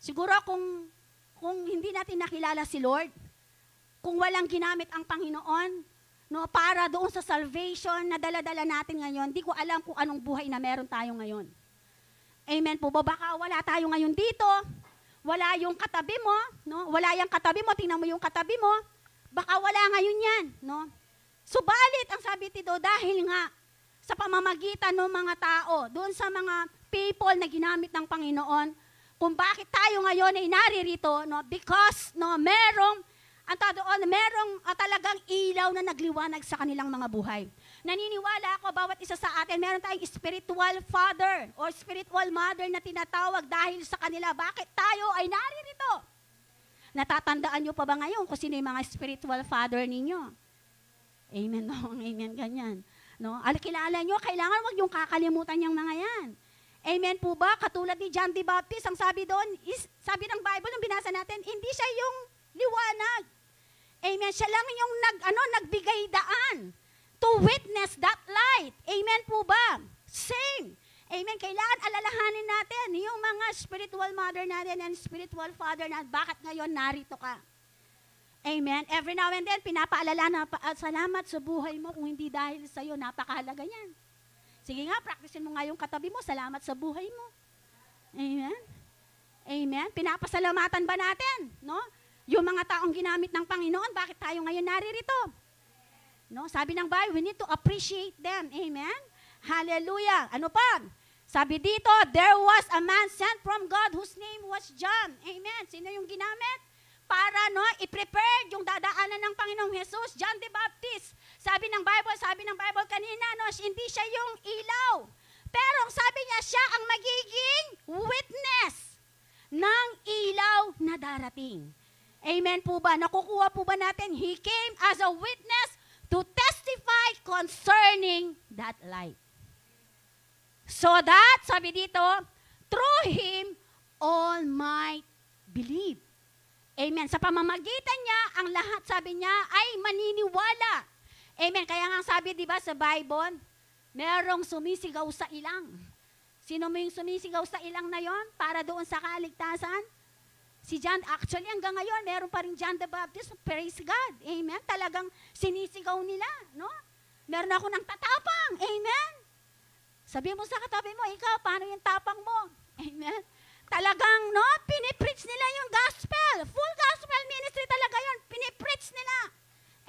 Siguro kung hindi natin nakilala si Lord, kung walang ginamit ang Panginoon, para doon sa salvation na dala-dala natin ngayon, di ko alam kung anong buhay na meron tayo ngayon. Amen po ba? Baka wala tayo ngayon dito, wala yung katabi mo, wala yung katabi mo, tingnan mo yung katabi mo, baka wala ngayon yan. Subalit, ang sabi dito, dahil nga sa pamamagitan ng mga tao, doon sa mga people na ginamit ng Panginoon, kung bakit tayo ngayon ay naririto, because merong talagang ilaw na nagliwanag sa kanilang mga buhay. Naniniwala ako, bawat isa sa atin, meron tayong spiritual father o spiritual mother na tinatawag dahil sa kanila. Bakit tayo ay naririto? Natatandaan nyo pa ba ngayon kung sino yung mga spiritual father ninyo? Amen, amen, ganyan. Kilala nyo, kailangan wag yung kakalimutan yung mga yan. Amen po ba? Katulad ni John the Baptist, ang sabi doon, sabi ng Bible, nung binasa natin, hindi siya yung liwanag. Amen. Siya lang yung nagbigay daan to witness that light. Amen po ba? Same. Amen. Kailangan alalahanin natin yung mga spiritual mother natin and spiritual father natin. Bakit ngayon narito ka? Amen. Every now and then, pinapaalala na salamat sa buhay mo. Kung hindi dahil sa'yo, napakahalaga yan. Sige nga, practicein mo nga yung katabi mo. Salamat sa buhay mo. Amen. Amen. Pinapasalamatan ba natin? No? Yung mga taong ginamit ng Panginoon, bakit tayo ngayon naririto? No? Sabi ng Bible, we need to appreciate them. Amen. Hallelujah. Ano pa? Sabi dito, there was a man sent from God whose name was John. Amen. Sino yung ginamit? Para i-prepare yung dadaanan ng Panginoong Jesus, John the Baptist. Sabi ng Bible kanina, hindi siya yung ilaw. Pero sabi niya, siya ang magiging witness ng ilaw na darating. Amen po ba? Nakukuha po ba natin? He came as a witness to testify concerning that light. So that, sabi dito, through Him, all might believe. Amen. Sa pamamagitan niya, ang lahat, sabi niya, ay maniniwala. Amen. Kaya nga sabi, di ba, sa Bible, merong sumisigaw sa ilang. Sino mo yung sumisigaw sa ilang na yon para doon sa kaligtasan? Si John, actually hanggang ngayon, meron pa rin John the Baptist, praise God. Amen. Talagang sinisigaw nila, no? Meron ako ng tatapang. Amen. Sabi mo sa katabi mo, ikaw, paano yung tapang mo? Amen. Talagang, pinipreach nila yung gospel. Full gospel ministry talaga yun. Pinipreach nila.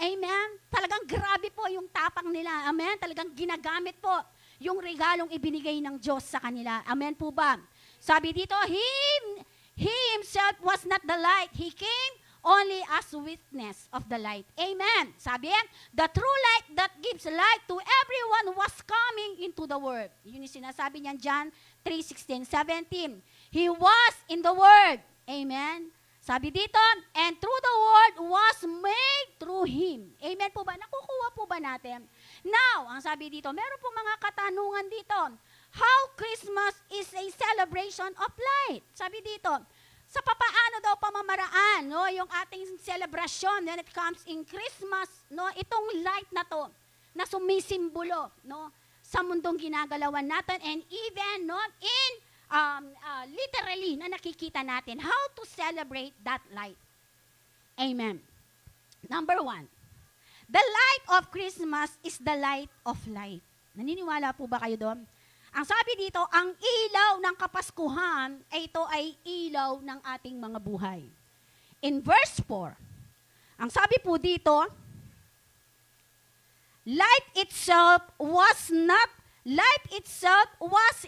Amen. Talagang grabe po yung tapang nila. Amen. Talagang ginagamit po yung regalong ibinigay ng Diyos sa kanila. Amen po ba? Sabi dito, He himself was not the light. He came only as witness of the light. Amen. Sabi, the true light that gives light to everyone was coming into the world. Yun yung sinasabi niyan, John 3:16, 17. He was in the Word. Amen. Sabi dito, and through the Word was made through Him. Amen po ba? Nakukuha po ba natin? Now, ang sabi dito, meron po mga katanungan dito. How Christmas is a celebration of light. Sabi dito, sa papaano daw pamamaraan, yung ating celebration when it comes in Christmas, itong light na to, na sumisimbolo, sa mundong ginagalawan natin, and even, in literally, na nakikita natin, how to celebrate that light. Amen. Number 1, the light of Christmas is the light of light. Naniniwala po ba kayo doon? Ang sabi dito, ang ilaw ng Kapaskuhan, ito ay ilaw ng ating mga buhay. In verse 4, ang sabi po dito, light itself was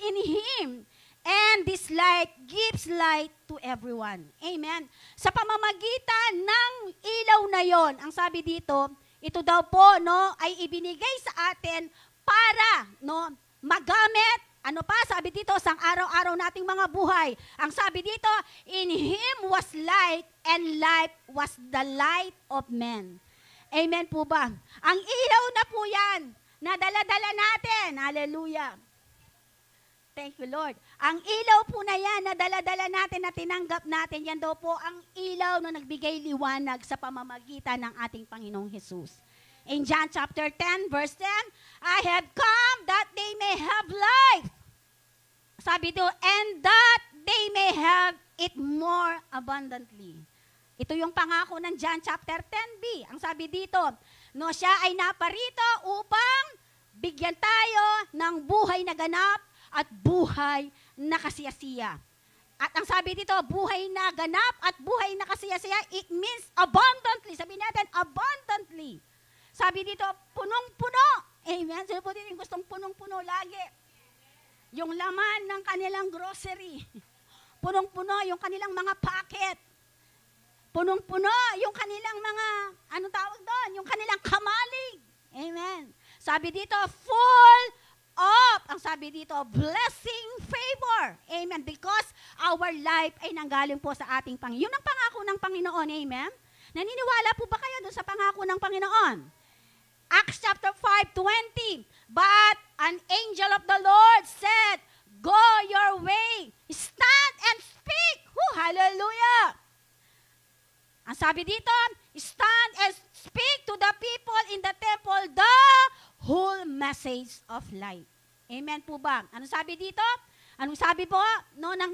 in Him, and this light gives light to everyone. Amen. Sa pamamagitan ng ilaw na yon, ang sabi dito, ito daw po, ay ibinigay sa atin para, magamit, sabi dito, sa araw-araw nating mga buhay. Ang sabi dito, in Him was light, and light was the light of men. Amen po ba? Ang ilaw na po yan, na dala-dala natin. Hallelujah. Thank you, Lord. Ang ilaw po na yan, na dala-dala natin, na tinanggap natin, yan daw po ang ilaw na nagbigay liwanag sa pamamagitan ng ating Panginoong Jesus. In John chapter 10, verse 10, I have come that they may have life. Sabi doon, and that they may have it more abundantly. Ito yung pangako ng John chapter 10b. Ang sabi dito, siya ay naparito upang bigyan tayo ng buhay na ganap at buhay na kasiyasiya. At ang sabi dito, buhay na ganap at buhay na kasiyasiya, it means abundantly. Sabi natin, abundantly. Sabi dito, punong-puno. Amen. Sino po din yung gustong punong-puno lagi? Yung laman ng kanilang grocery. Punong-puno yung kanilang mga packet. Punong-puno yung kanilang mga, anong tawag doon? Yung kanilang kamalig. Amen. Sabi dito, full of, ang sabi dito, blessing, favor. Amen. Because our life ay nanggaling po sa ating Panginoon. Yun ang pangako ng Panginoon. Amen. Naniniwala po ba kayo doon sa pangako ng Panginoon? Acts chapter 5:20. But an angel of the Lord said, go your way, stand and speak. Hallelujah. Ang sabi dito, stand and speak to the people in the temple the whole message of light. Amen po ba? Ano sabi dito? Anong sabi po no, ng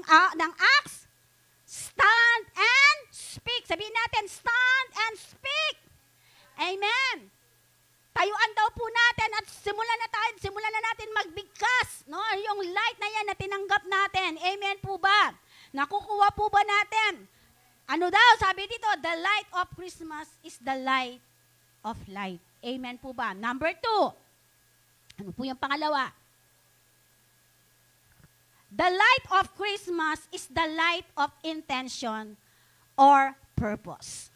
Acts? Stand and speak. Sabihin natin, stand and speak. Amen. Tayuan daw po natin at simulan na natin magbigkas. No? Yung light na yan na tinanggap natin. Amen po ba? Nakukuha po ba natin? Ano daw? Sabi dito, the light of Christmas is the light of light. Amen po ba? Number 2. Ano po yung pangalawa? The light of Christmas is the light of intention or purpose.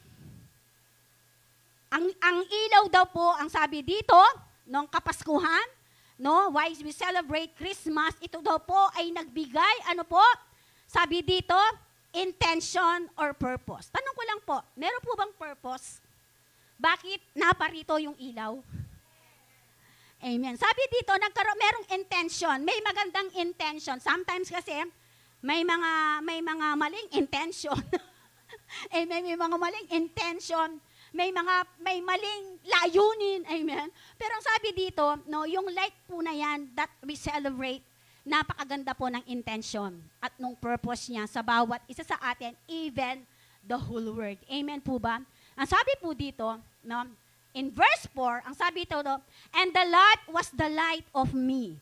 Ang ilaw daw po, ang sabi dito, nung Kapaskuhan, no, why we celebrate Christmas, ito daw po ay nagbigay, ano po? Sabi dito, intention or purpose. Tanong ko lang po, meron po bang purpose? Bakit naparito yung ilaw? Amen. Sabi dito, merong intention, may magandang intention. Sometimes kasi, may mga maling intention. Amen, may mga maling intention. May maling layunin, amen. Pero ang sabi dito, no, yung light po na yan that we celebrate, napakaganda po ng intention at nung purpose niya sa bawat isa sa atin, even the whole world. Amen po ba? Ang sabi po dito, no, in verse 4, ang sabi ito, no, and the light was the light of me.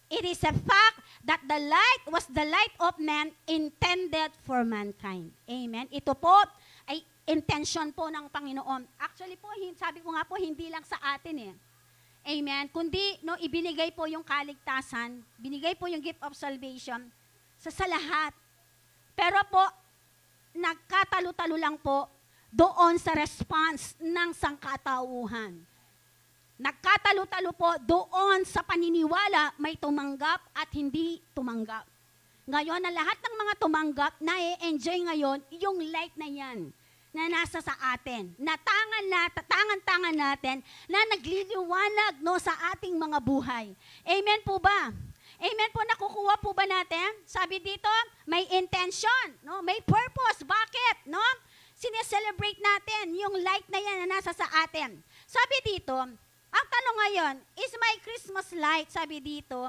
It is a fact that the light was the light of man intended for mankind. Amen. Ito po ay intention po ng Panginoon. Actually po, sabi ko nga po, hindi lang sa atin eh. Amen. Kundi, no, ibinigay po yung kaligtasan, binigay po yung gift of salvation sa lahat. Pero po, nagkatalo-talo lang po doon sa response ng sangkatauhan. Nagkatalo-talo po doon sa paniniwala, may tumanggap at hindi tumanggap. Ngayon, na lahat ng mga tumanggap, na-enjoy ngayon yung light na yan na nasa sa atin, na tangan-tangan natin, na nagliliwanag no, sa ating mga buhay. Amen po ba? Amen po, nakukuha po ba natin? Sabi dito, may intention, no? May purpose. Bakit? No? Sineselebrate natin yung light na yan na nasa sa atin. Sabi dito, ang tanong ngayon, is my Christmas light, sabi dito,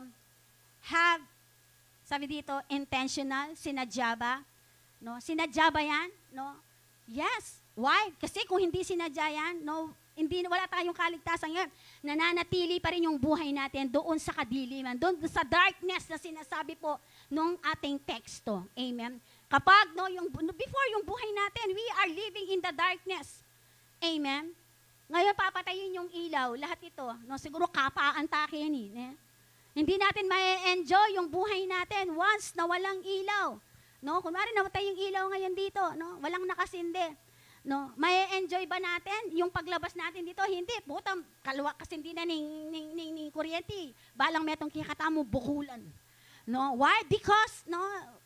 intentional, sinadya ba? No? Sinadya ba yan? No? Yes. Why? Kasi kung hindi sinadya yan, no, wala tayong kaligtasan yan. Nananatili pa rin yung buhay natin doon sa kadiliman, doon sa darkness na sinasabi po nung ating teksto. Amen. Kapag, no, before yung buhay natin, we are living in the darkness. Amen. Ngayon, papatayin yung ilaw, lahat ito. No, siguro kapaan takin eh. Hindi natin ma-enjoy yung buhay natin once na walang ilaw. No, kunwari namatay yung ilaw ngayon dito, no, walang nakasindi. No, ma-enjoy ba natin yung paglabas natin dito? Hindi, putam, kalwa kasi hindi na ning kuryente. Balang metong kikata mo bukulan. No, why? Because no,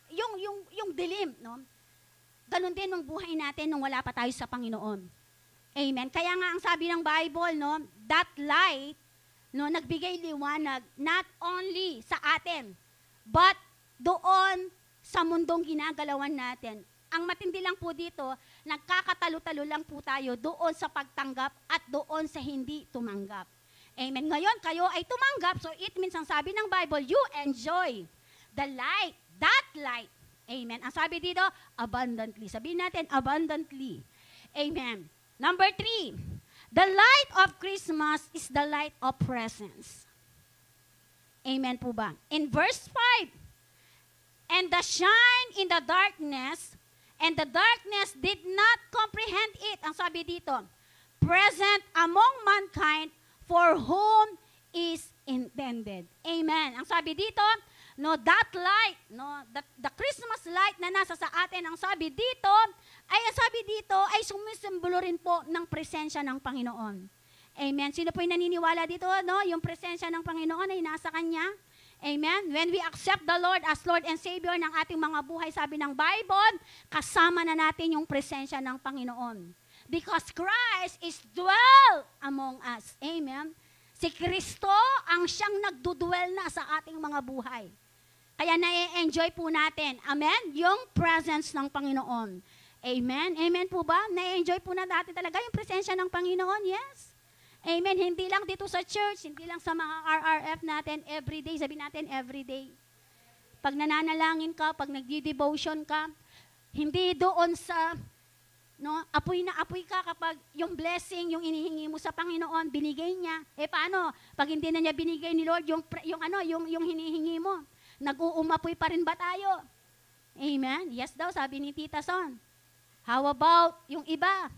yung dilim, no. Ganun din ng buhay natin nung wala pa tayo sa Panginoon. Amen. Kaya nga ang sabi ng Bible, no, that light, no, nagbigay liwanag not only sa atin, but doon sa mundong ginagalawan natin. Ang matindi lang po dito, nagkakatalo-talo lang po tayo doon sa pagtanggap at doon sa hindi tumanggap. Amen. Ngayon, kayo ay tumanggap, so it means, ang sabi ng Bible, you enjoy the light, that light. Amen. Ang sabi dito, abundantly. Sabihin natin, abundantly. Amen. Number 3, the light of Christmas is the light of presence. Amen po ba? In verse 5, and the shine in the darkness, and the darkness did not comprehend it. Ang sabi dito, present among mankind for whom is intended. Amen. Ang sabi dito, no, that light, no, the Christmas light na nasa sa atin, ang sabi dito ay sumisimbolo rin po ng presensya ng Panginoon. Amen. Sino po yung naniniwala dito, no? Yung presensya ng Panginoon ay nasa Kanya. Amen. When we accept the Lord as Lord and Savior ng ating mga buhay, sabi ng Bible, kasama na natin yung presensya ng Panginoon. Because Christ is dwell among us. Amen. Si Kristo ang siyang nagdudwell na sa ating mga buhay. Kaya na-enjoy po natin, amen, yung presence ng Panginoon. Amen. Amen po ba? Na-enjoy po na natin talaga yung presensya ng Panginoon? Yes. Amen. Hindi lang dito sa church, hindi lang sa mga RRF natin, everyday, sabi natin everyday. Pag nananalangin ka, pag nagdi-devotion ka, hindi doon sa, no, apoy na apoy ka kapag yung blessing, yung inihingi mo sa Panginoon, binigay niya. Paano? Pag hindi na niya binigay ni Lord, yung hinihingi mo, nag-uumapoy pa rin ba tayo? Amen? Yes daw, sabi ni Tita Son. How about yung iba?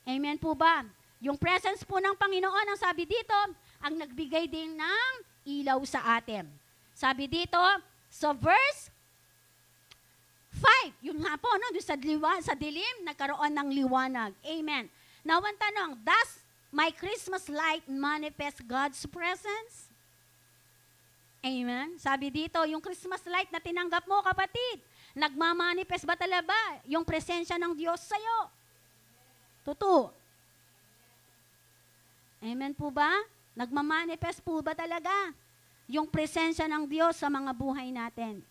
Amen po ba? Yung presence po ng Panginoon, ang sabi dito, ang nagbigay din ng ilaw sa atin. Sabi dito, sa verse 5, yun nga po, no, sa dilim, nagkaroon ng liwanag. Amen. Now, ang tanong, does my Christmas light manifest God's presence? Amen. Sabi dito, yung Christmas light na tinanggap mo, kapatid, nagmamanifest ba talaga yung presensya ng Diyos sa'yo? Totoo. Amen po ba? Nagmamanifest po ba talaga yung presensya ng Diyos sa mga buhay natin?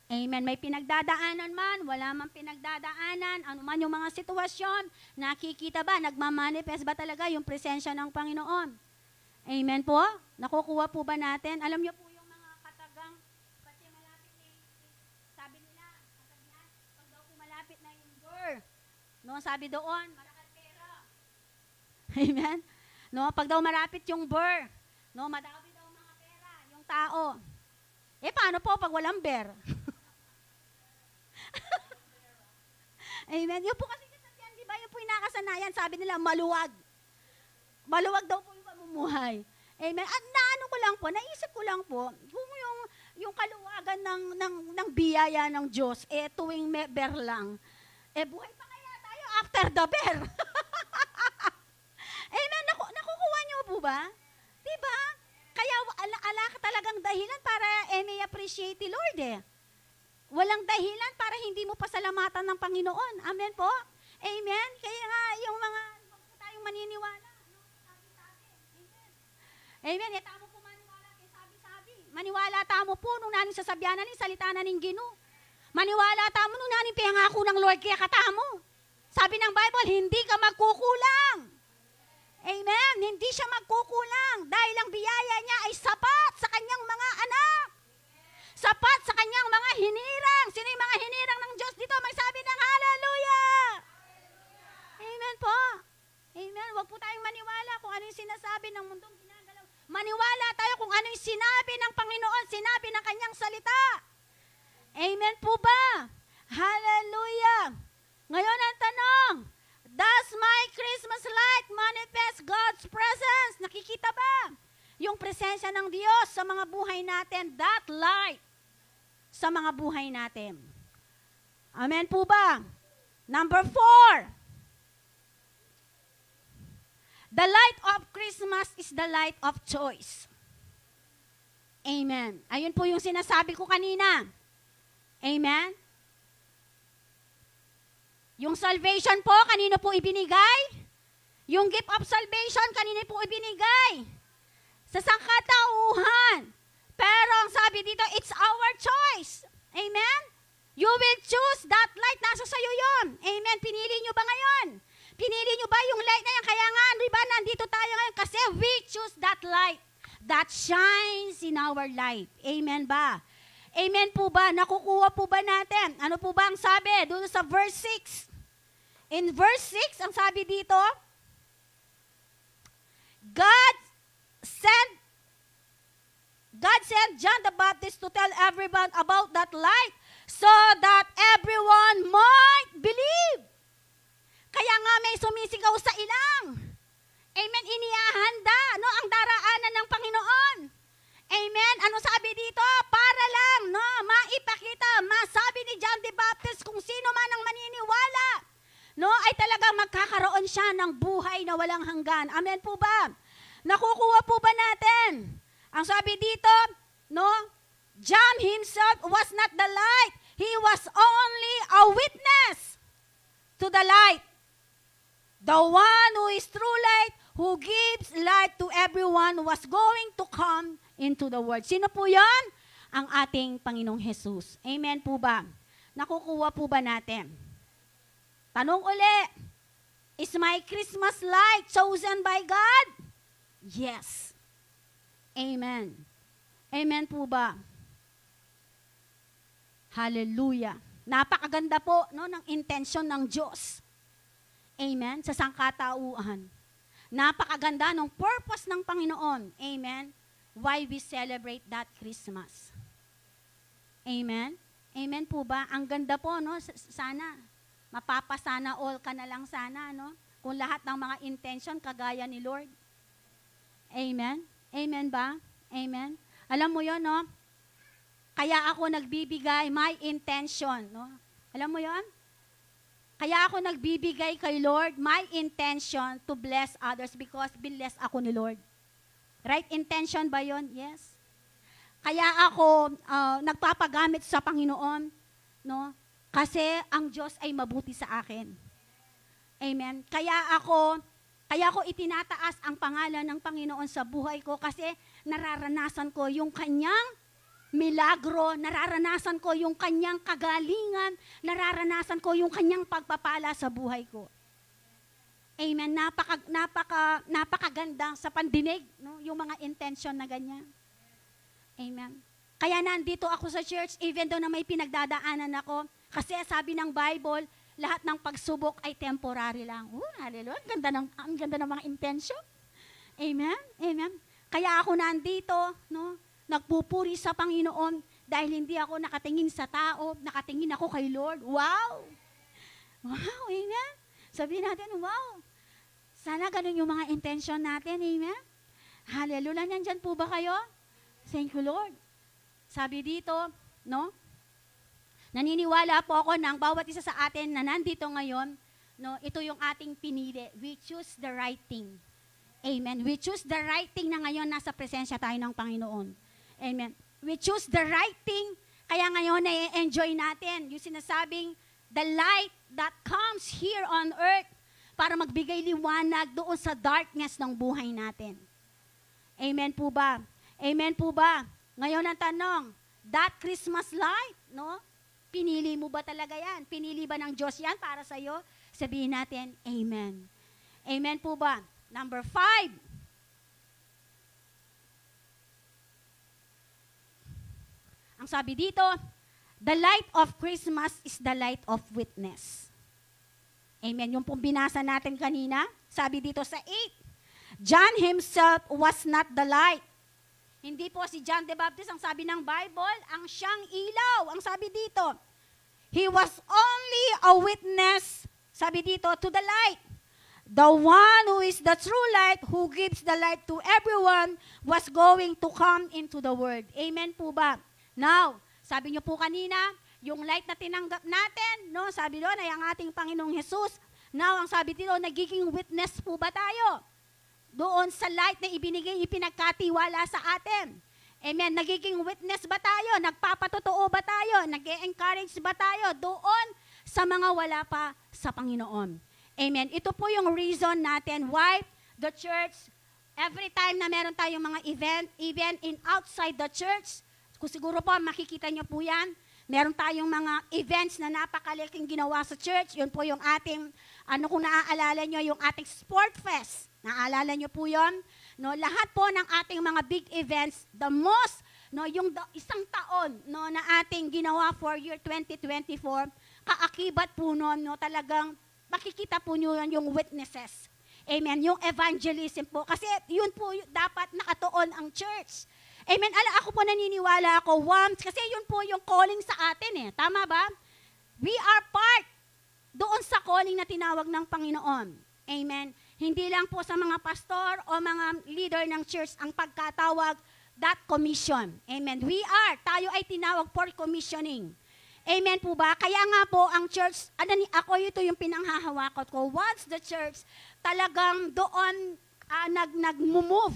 Amen. May pinagdadaanan man, wala man pinagdadaanan, ano man yung mga sitwasyon, nakikita ba, nagmamanifest ba talaga yung presensya ng Panginoon? Amen po? Nakukuha po ba natin? Alam niyo po yung mga katagang, kasi malapit na sabi nila, kasabihan, pag daw po malapit na yung door, no, sabi doon, malakal pera. Amen? No, pag daw malapit yung birth, no, madami daw mga pera, yung tao. Paano po pag walang bear? Amen. Yung po kasi kasabihan, di ba, yung po yung nakasanayan, sabi nila, maluwag. Maluwag daw po yung pamumuhay. Amen. At naano ko lang po, naisip ko lang po, kung yung kaluwagan ng biyaya ng Diyos, tuwing may bear lang, buhay pa kaya tayo after the bear? Amen. Nakukuha niyo po ba? Diba? Kaya ala ka talagang dahilan para may appreciate the Lord Walang dahilan para hindi mo pasalamatan ng Panginoon. Amen po? Amen? Kaya nga yung mga, huwag po tayong maniniwala. No? Sabi-sabi. Amen. Amen. Tamo po maniwala kay sabi-sabi. Maniwala tamo po nung naning sasabyanan ni salita na ning Ginoo. Maniwala tamo nung naning piyangako ng Lord kaya katamo. Sabi ng Bible, hindi ka magkukulang. Amen. Hindi siya magkukulang dahil ang biyaya niya ay sapat sa kanyang mga anak. Sapat sa kanyang mga hinirang. Sino yung mga hinirang ng Diyos dito? Magsabi ng hallelujah. Amen po. Amen. Huwag po tayong maniwala kung ano yung sinasabi ng mundong ginagalaw. Maniwala tayo kung ano yung sinabi ng Panginoon, sinabi ng kanyang salita. Amen po ba? Hallelujah. Ngayon ang tanong, does my Christmas light manifest God's presence? Nakikita ba? Yung presensya ng Diyos sa mga buhay natin, that light sa mga buhay natin. Amen po ba? Number 4. The light of Christmas is the light of choice. Amen. Ayun po yung sinasabi ko kanina. Amen? Yung salvation po, kanino po ibinigay? Yung gift of salvation, kanino po ibinigay? Sa sangkatauhan. Pero ang sabi dito, it's our choice. Amen? You will choose that light. Nasa sayo yun. Amen? Pinili nyo ba ngayon? Pinili nyo ba yung light na yan? Kaya nga, di ba, nandito tayo ngayon kasi we choose that light that shines in our life. Amen ba? Amen po ba? Nakukuha po ba natin? Ano po ba ang sabi? Doon sa verse 6. In verse 6, ang sabi dito, God sent John the Baptist to tell everyone about that light so that everyone might believe. Kaya nga may sumisigaw sa ilang. Amen. Inihahanda, no, ang daraanan ng Panginoon. Amen. Ano sabi dito? Para lang, no, maipakita, masabi ni John the Baptist kung sino man ang maniniwala, no, ay talagang magkakaroon siya ng buhay na walang hanggan. Amen po ba? Nakukuha po ba natin? Ang sabi dito, no, John himself was not the light. He was only a witness to the light. The one who is true light, who gives light to everyone, was going to come into the world. Sino po yan? Ang ating Panginoong Jesus. Amen po ba? Nakukuha po ba natin? Tanong uli. Is my Christmas light chosen by God? Yes. Amen. Amen po ba? Hallelujah. Napakaganda po no, ng intention ng Diyos. Amen. Sa sangkatauhan. Napakaganda ng purpose ng Panginoon. Amen. Why we celebrate that Christmas. Amen. Amen po ba? Ang ganda po, no? Sana, mapapasana all ka na lang sana, no? Kung lahat ng mga intention kagaya ni Lord. Amen. Amen ba? Amen. Alam mo yon, no? Kaya ako nagbibigay my intention, no? Alam mo yon? Kaya ako nagbibigay kay Lord my intention to bless others because blessed ako ni Lord. Right intention ba yon? Yes. Kaya ako nagpapagamit sa Panginoon, no? Kasi ang Diyos ay mabuti sa akin. Amen. Kaya ako itinataas ang pangalan ng Panginoon sa buhay ko kasi nararanasan ko yung kanyang milagro, nararanasan ko yung kanyang kagalingan, nararanasan ko yung kanyang pagpapala sa buhay ko. Amen. Napakaganda sa pandinig, no? Yung mga intention na ganyan. Amen. Kaya nandito ako sa church, even though na may pinagdadaanan ako, kasi sabi ng Bible, lahat ng pagsubok ay temporary lang. Hallelujah. Ang ganda ng mga intention. Amen. Amen. Kaya ako nandito, no? Nagpupuri sa Panginoon dahil hindi ako nakatingin sa tao, nakatingin ako kay Lord. Wow! Wow, amen. Sabihin natin, wow. Sana ganun yung mga intention natin, amen. Hallelujah. Nandyan po ba kayo? Thank you, Lord. Sabi dito, no? Naniniwala po ako ng bawat isa sa atin na nandito ngayon, no? Ito yung ating pinili. We choose the right thing. Amen. We choose the right thing na ngayon nasa presensya tayo ng Panginoon. Amen. We choose the right thing, kaya ngayon na-enjoy natin yung sinasabing the light that comes here on earth para magbigay liwanag doon sa darkness ng buhay natin. Amen po ba? Amen po ba? Ngayon ang tanong, that Christmas light, no? Pinili mo ba talaga yan? Pinili ba ng Diyos yan para sa iyo? Sabihin natin, amen. Amen po ba? Number 5. Ang sabi dito, the light of Christmas is the light of witness. Amen. Yung pong binasa natin kanina, sabi dito sa 8, John himself was not the light. Hindi po si John the Baptist ang sabi ng Bible, ang siyang ilaw. Ang sabi dito, he was only a witness, sabi dito, to the light. The one who is the true light, who gives the light to everyone, was going to come into the world. Amen po ba? Now, sabi niyo po kanina, yung light na tinanggap natin, no, sabi doon ay ang ating Panginoong Jesus. Now, ang sabi dito, nagiging witness po ba tayo? Doon sa light na ibinigay, ipinagkatiwala sa atin. Amen. Nagiging witness ba tayo? Nagpapatotoo ba tayo? Nag-encourage ba tayo doon sa mga wala pa sa Panginoon? Amen. Ito po yung reason natin why the church, every time na meron tayong mga event, even in outside the church, kung siguro po makikita nyo po yan, meron tayong mga events na napakalaking ginawa sa church. Yun po yung ating, kung naaalala nyo, yung ating Sport Fest. Naaalala nyo po yun? No, lahat po ng ating mga big events, the most, no, yung isang taon no, na ating ginawa for year 2024, kaakibat po nun, no, talagang makikita po nyo yung witnesses. Amen. Yung evangelism po. Kasi yun po dapat nakatuon ang church. Amen. Ako po naniniwala ako once, kasi yun po yung calling sa atin eh. Tama ba? We are part doon sa calling na tinawag ng Panginoon. Amen. Hindi lang po sa mga pastor o mga leader ng church ang pagkatawag, that commission. Amen. Tayo ay tinawag for commissioning. Amen po ba? Kaya nga po ang church, ako ito yung pinanghahawakot ko. Once the church talagang doon nag-move,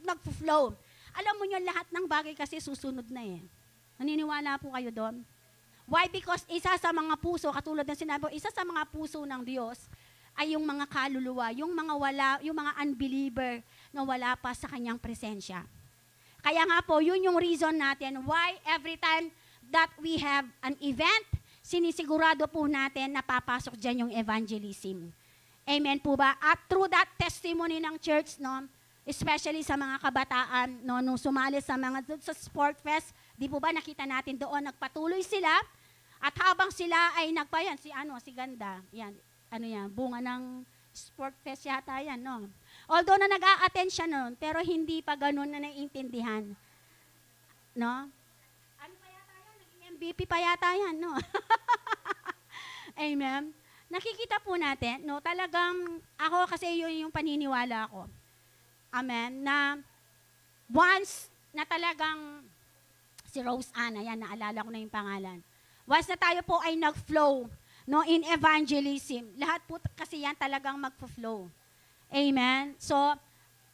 nag-flow. Alam mo nyo, lahat ng bagay kasi susunod na eh. Naniniwala po kayo doon? Why? Because isa sa mga puso, katulad ng sinabi, isa sa mga puso ng Diyos ay yung mga kaluluwa, yung mga unbeliever na wala pa sa kanyang presensya. Kaya nga po, yun yung reason natin why every time that we have an event, sinisigurado po natin na papasok dyan yung evangelism. Amen po ba? At through that testimony ng church, no, especially sa mga kabataan, no, nung sumali sa mga sa sport fest, di po ba nakita natin doon, nagpatuloy sila, at habang sila ay nagpayan, si Ganda, yan, bunga ng sport fest yata yan, no. Although na nag-a-attend siya noon, pero hindi pa ganun na naiintindihan. No? Ano pa yata yan? Naging MVP pa yata yan, no? Amen. Nakikita po natin, no, talagang, ako kasi yun yung paniniwala ko. Amen. Na once na talagang, si Rose Anna, yan, naalala ko na yung pangalan. Once na tayo po ay nag-flow, no, in evangelism, lahat po kasi yan talagang mag-flow. Amen. So,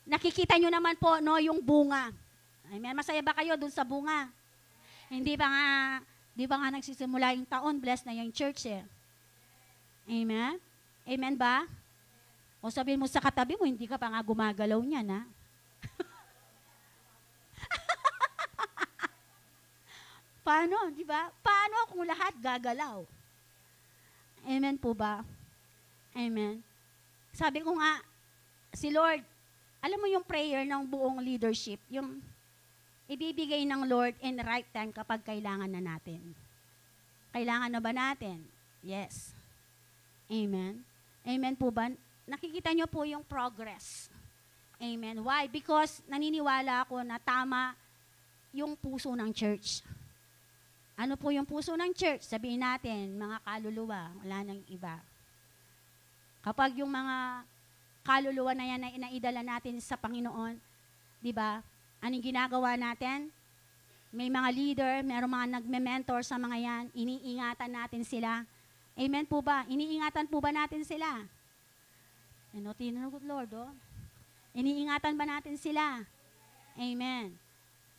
nakikita nyo naman po, no, yung bunga. Amen. Masaya ba kayo dun sa bunga? Hindi ba nga nagsisimula yung taon, blessed na yung church eh. Amen? Amen ba? O sabihin mo sa katabi mo, hindi ka pa nga gumagalaw niyan, ha? Paano, di ba? Paano kung lahat gagalaw? Amen po ba? Amen. Sabi ko nga, si Lord, alam mo yung prayer ng buong leadership, yung ibibigay ng Lord in right time kapag kailangan na natin. Kailangan na ba natin? Yes. Amen. Amen po ba? Nakikita nyo po yung progress. Amen. Why? Because naniniwala ako na tama yung puso ng church. Ano po yung puso ng church? Sabihin natin, mga kaluluwa, wala nang iba. Kapag yung mga kaluluwa na yan na inaidala natin sa Panginoon, di ba? Anong ginagawa natin? May mga leader, mayroong mga nagme-mentor sa mga yan, iniingatan natin sila. Amen po ba? Iniingatan po ba natin sila? Ano, tinanong Lord, oh? Iniingatan ba natin sila? Amen.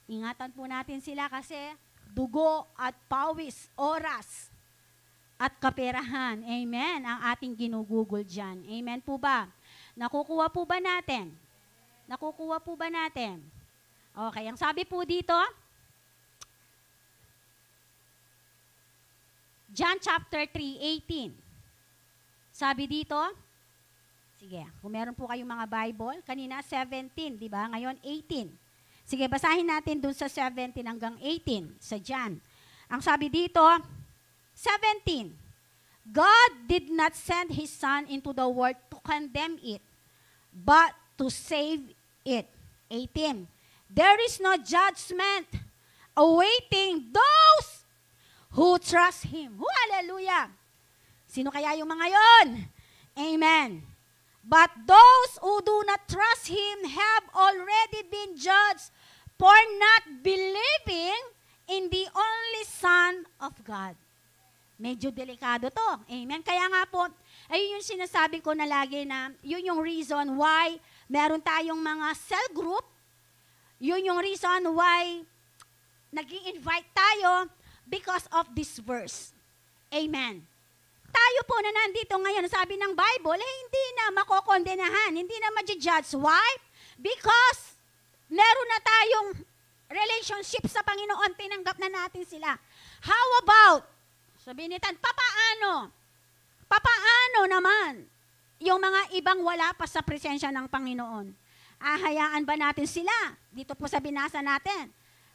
Ingatan po natin sila kasi dugo at pawis, oras, at kaperahan. Amen. Ang ating ginugugol dyan. Amen po ba? Nakukuha po ba natin? Nakukuha po ba natin? Okay, ang sabi po dito, John chapter 3:18. Sabi dito, sige, kung meron po kayong mga Bible, kanina 17, di ba? Ngayon 18. Sige, basahin natin dun sa 17 hanggang 18 sa John. Ang sabi dito, 17, God did not send His Son into the world to condemn it, but to save it. 18, there is no judgment awaiting those who trust Him. Hallelujah! Sino kaya yung mga yon? Amen. But those who do not trust Him have already been judged for not believing in the only Son of God. Medyo delikado to. Amen. Kaya nga po, ayun yung sinasabi ko na lagi na, yun yung reason why meron tayong mga cell group. Yun yung reason why nag-i-invite tayo because of this verse. Amen. Tayo po na nandito ngayon, sabi ng Bible, hindi na makokondenahan, hindi na ma-judge. Why? Because meron na tayong relationship sa Panginoon, tinanggap na natin sila. How about, sabihin nitan, papaano? Papaano naman yung mga ibang wala pa sa presensya ng Panginoon? Ahayaan ba natin sila? Dito po sa binasa natin,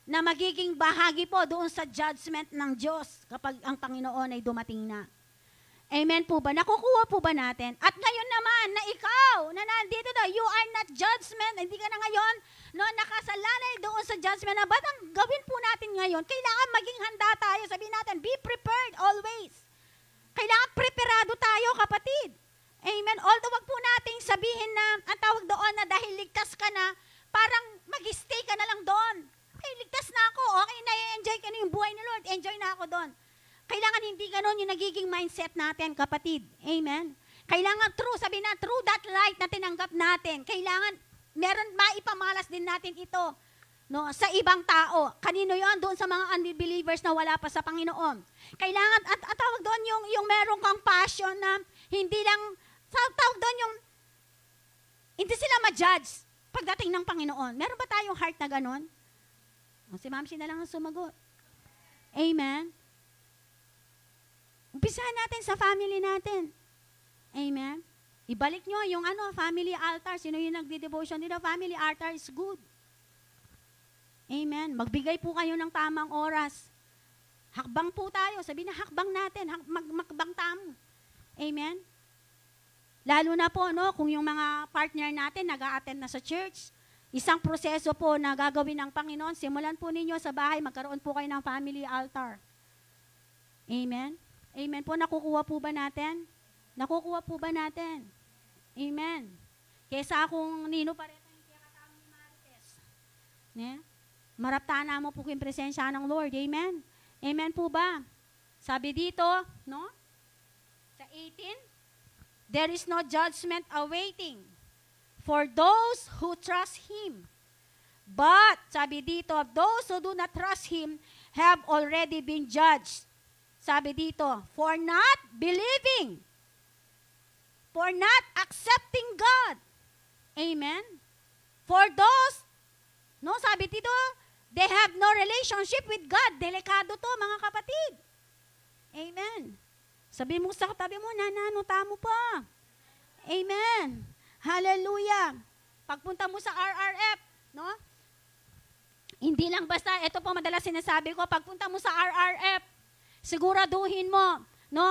na magiging bahagi po doon sa judgment ng Diyos kapag ang Panginoon ay dumating na. Amen po ba? Nakukuha po ba natin? At ngayon naman, na ikaw, na nandito na, you are not judgment, hindi ka na ngayon, no, nakasalalay doon sa judgment na, ba't ang gawin po natin ngayon? Kailangan maging handa tayo. Sabihin natin, be prepared always. Kailangan preparado tayo, kapatid. Amen. Although wag po nating sabihin na, ang tawag doon na dahil ligtas ka na, parang mag-stay ka na lang doon. Ay, ligtas na ako. Okay na, enjoy ka na yung buhay ni Lord. Enjoy na ako doon. Kailangan hindi ganon yung nagiging mindset natin, kapatid. Amen? Kailangan true, sabi na, true that light na tinanggap natin. Kailangan, meron, maipamalas din natin ito, no, sa ibang tao. Kanino yon? Doon sa mga unbelievers na wala pa sa Panginoon. Kailangan, at tawag doon yung meron kang passion na hindi lang, tawag doon yung, hindi sila ma-judge pagdating ng Panginoon. Meron ba tayong heart na ganon? O, si Ma'am na lang ang sumagot. Amen? Umpisahan natin sa family natin. Amen? Ibalik nyo yung family altar. Sino yung nagdi-devotion nila? Family altar is good. Amen. Magbigay po kayo ng tamang oras. Hakbang po tayo. Sabi na hakbang natin. Makbang tamo. Amen. Lalo na po, kung yung mga partner natin nag-a-attend na sa church, isang proseso po na gagawin ng Panginoon, simulan po ninyo sa bahay, magkaroon po kayo ng family altar. Amen. Amen po. Nakukuha po ba natin? Nakukuha po ba natin? Amen. Kesa akong nino pa rin yung kiyakatawang ni Marites. Maraptana mo po yung presensya ng Lord. Amen. Amen po ba? Sabi dito, sa 18, there is no judgment awaiting for those who trust Him. But, sabi dito, those who do not trust Him have already been judged. Sabi dito, for not believing, for not accepting God. Amen? For those, sabi dito, they have no relationship with God. Delikado to, mga kapatid. Amen. Sabi mo sa katabi mo, tamo pa. Amen. Hallelujah. Pagpunta mo sa RRF, hindi lang basta, ito po madalas sinasabi ko, pagpunta mo sa RRF, siguraduhin mo,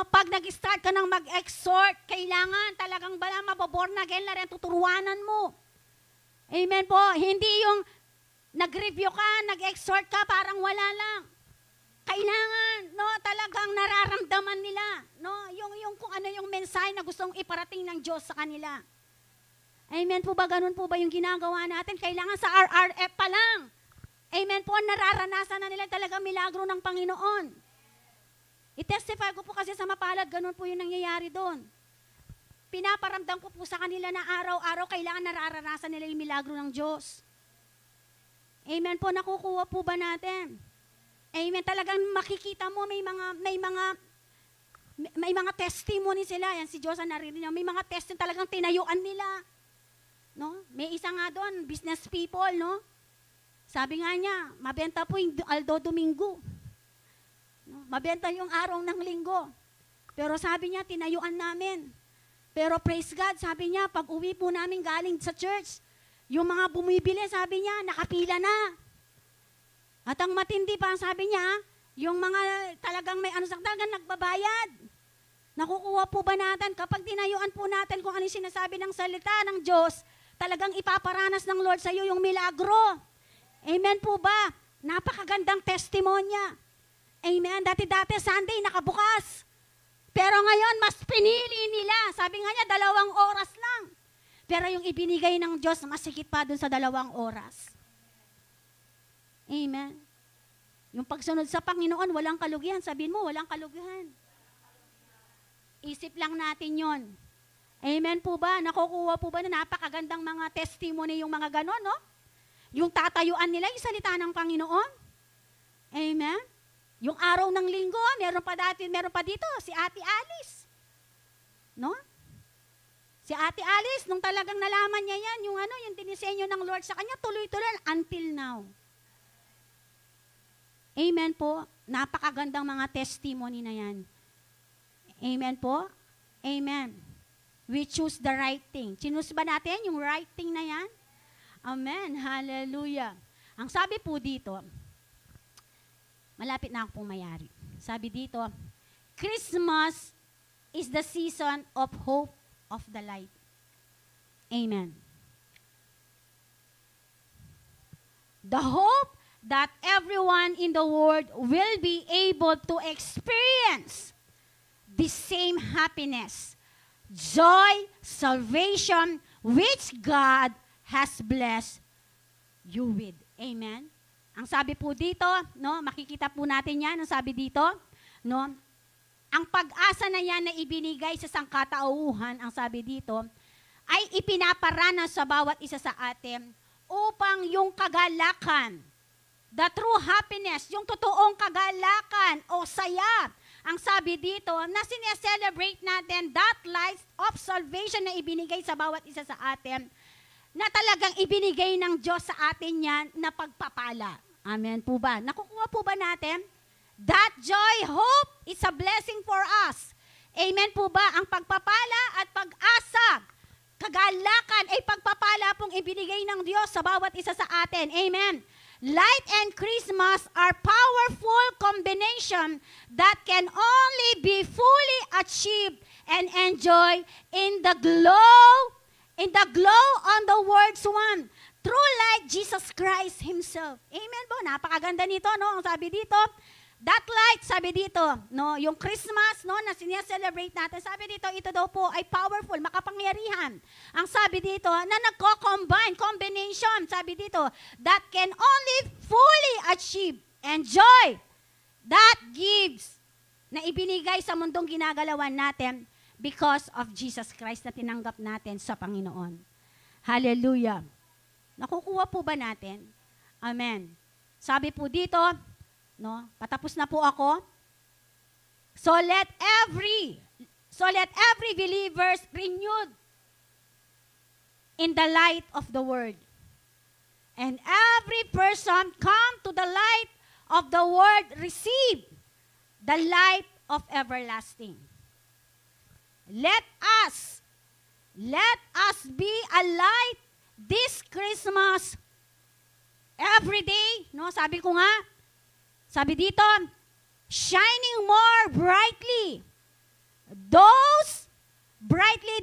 pag nag-start ka ng mag-exhort, kailangan talagang mababorn again na rin, tuturuanan mo. Amen po. Hindi yung nag-review ka, nag-exhort ka, parang wala lang. Kailangan, talagang nararamdaman nila, yung kung ano yung mensahe na gustong iparating ng Diyos sa kanila. Amen po ba? Ganun po ba yung ginagawa natin? Kailangan sa RRF pa lang. Amen po, nararanasan na nila talaga milagro ng Panginoon. I-testify ko po kasi sa Mapalad, ganun po yung nangyayari doon. Pinaparamdam ko po sa kanila na araw-araw kailangan nararanasan nila yung milagro ng Diyos. Amen po, nakukuha po ba natin? Amen, talagang makikita mo may mga testimony sila. Yan si Diyos ang narinig niya. May mga testimony talagang tinayuan nila. May isa nga doon, business people, Sabi nga niya, mabenta po yung Aldo Domingo. Mabenta yung araw ng linggo. Pero sabi niya, tinayuan namin. Pero praise God, sabi niya, pag uwi po namin galing sa church, yung mga bumibili, sabi niya, nakapila na. At ang matindi pa, sabi niya, yung mga talagang may talagang nagbabayad. Nakukuha po ba natin? Kapag tinayuan po natin kung ano yung sinasabi ng salita ng Diyos, talagang ipaparanas ng Lord sa iyo yung milagro. Amen po ba? Napakagandang testimonya. Amen. Dati-dati Sunday nakabukas. Pero ngayon, mas pinili nila. Sabi nga niya, 2 oras lang. Pero yung ibinigay ng Diyos, masikit pa dun sa 2 oras. Amen. Yung pagsunod sa Panginoon, walang kalugihan. Sabihin mo, walang kalugihan. Isip lang natin yon. Amen po ba? Nakukuha po ba na napakagandang mga testimony yung mga ganon, Yung tatayuan nila, yung salita ng Panginoon. Amen. Yung araw ng linggo, meron pa dito, si Ate Alice. Si Ate Alice, nung talagang nalaman niya yan, yung dinisenyo ng Lord sa kanya, tuloy-tuloy until now. Amen po. Napakagandang mga testimony na yan. Amen po. Amen. We choose the right thing. Choose ba natin yung right thing na yan? Amen. Hallelujah. Ang sabi po dito, malapit na akong mayari. Sabi dito, Christmas is the season of hope of the light. Amen. The hope that everyone in the world will be able to experience the same happiness, joy, salvation, which God has blessed you with. Amen. Ang sabi po dito, makikita po natin yan, ang sabi dito, ang pag-asa na yan na ibinigay sa sangkatauhan, ang sabi dito, ay ipinaparanas sa bawat isa sa atin upang yung kagalakan, the true happiness, yung totoong kagalakan o saya, ang sabi dito, na sineselebrate natin that light of salvation na ibinigay sa bawat isa sa atin, na talagang ibinigay ng Diyos sa atin yan na pagpapala. Amen po ba? Nakukuha po ba natin? That joy, hope is a blessing for us. Amen po ba? Ang pagpapala at pag-asa, kagalakan ay pagpapala pong ibinigay ng Diyos sa bawat isa sa atin. Amen. Light and Christmas are powerful combination that can only be fully achieved and enjoyed in the glow on the words one. True light, Jesus Christ Himself. Amen po. Napakaganda nito, no? Ang sabi dito, that light, sabi dito, no, yung Christmas, no, na sinia-celebrate natin, sabi dito, ito daw po ay powerful, makapangyarihan. Ang sabi dito, na combination, sabi dito, that can only fully achieve, enjoy, that gives, na ibinigay sa mundong ginagalawan natin because of Jesus Christ na tinanggap natin sa Panginoon. Hallelujah. Nakukuha po ba natin? Amen. Sabi po dito, no, patapos na po ako. So let every believers renewed in the light of the word. And every person come to the light of the word, receive the light of everlasting. Let us be a light this Christmas every day, no? Sabi ko nga, sabi dito, shining more brightly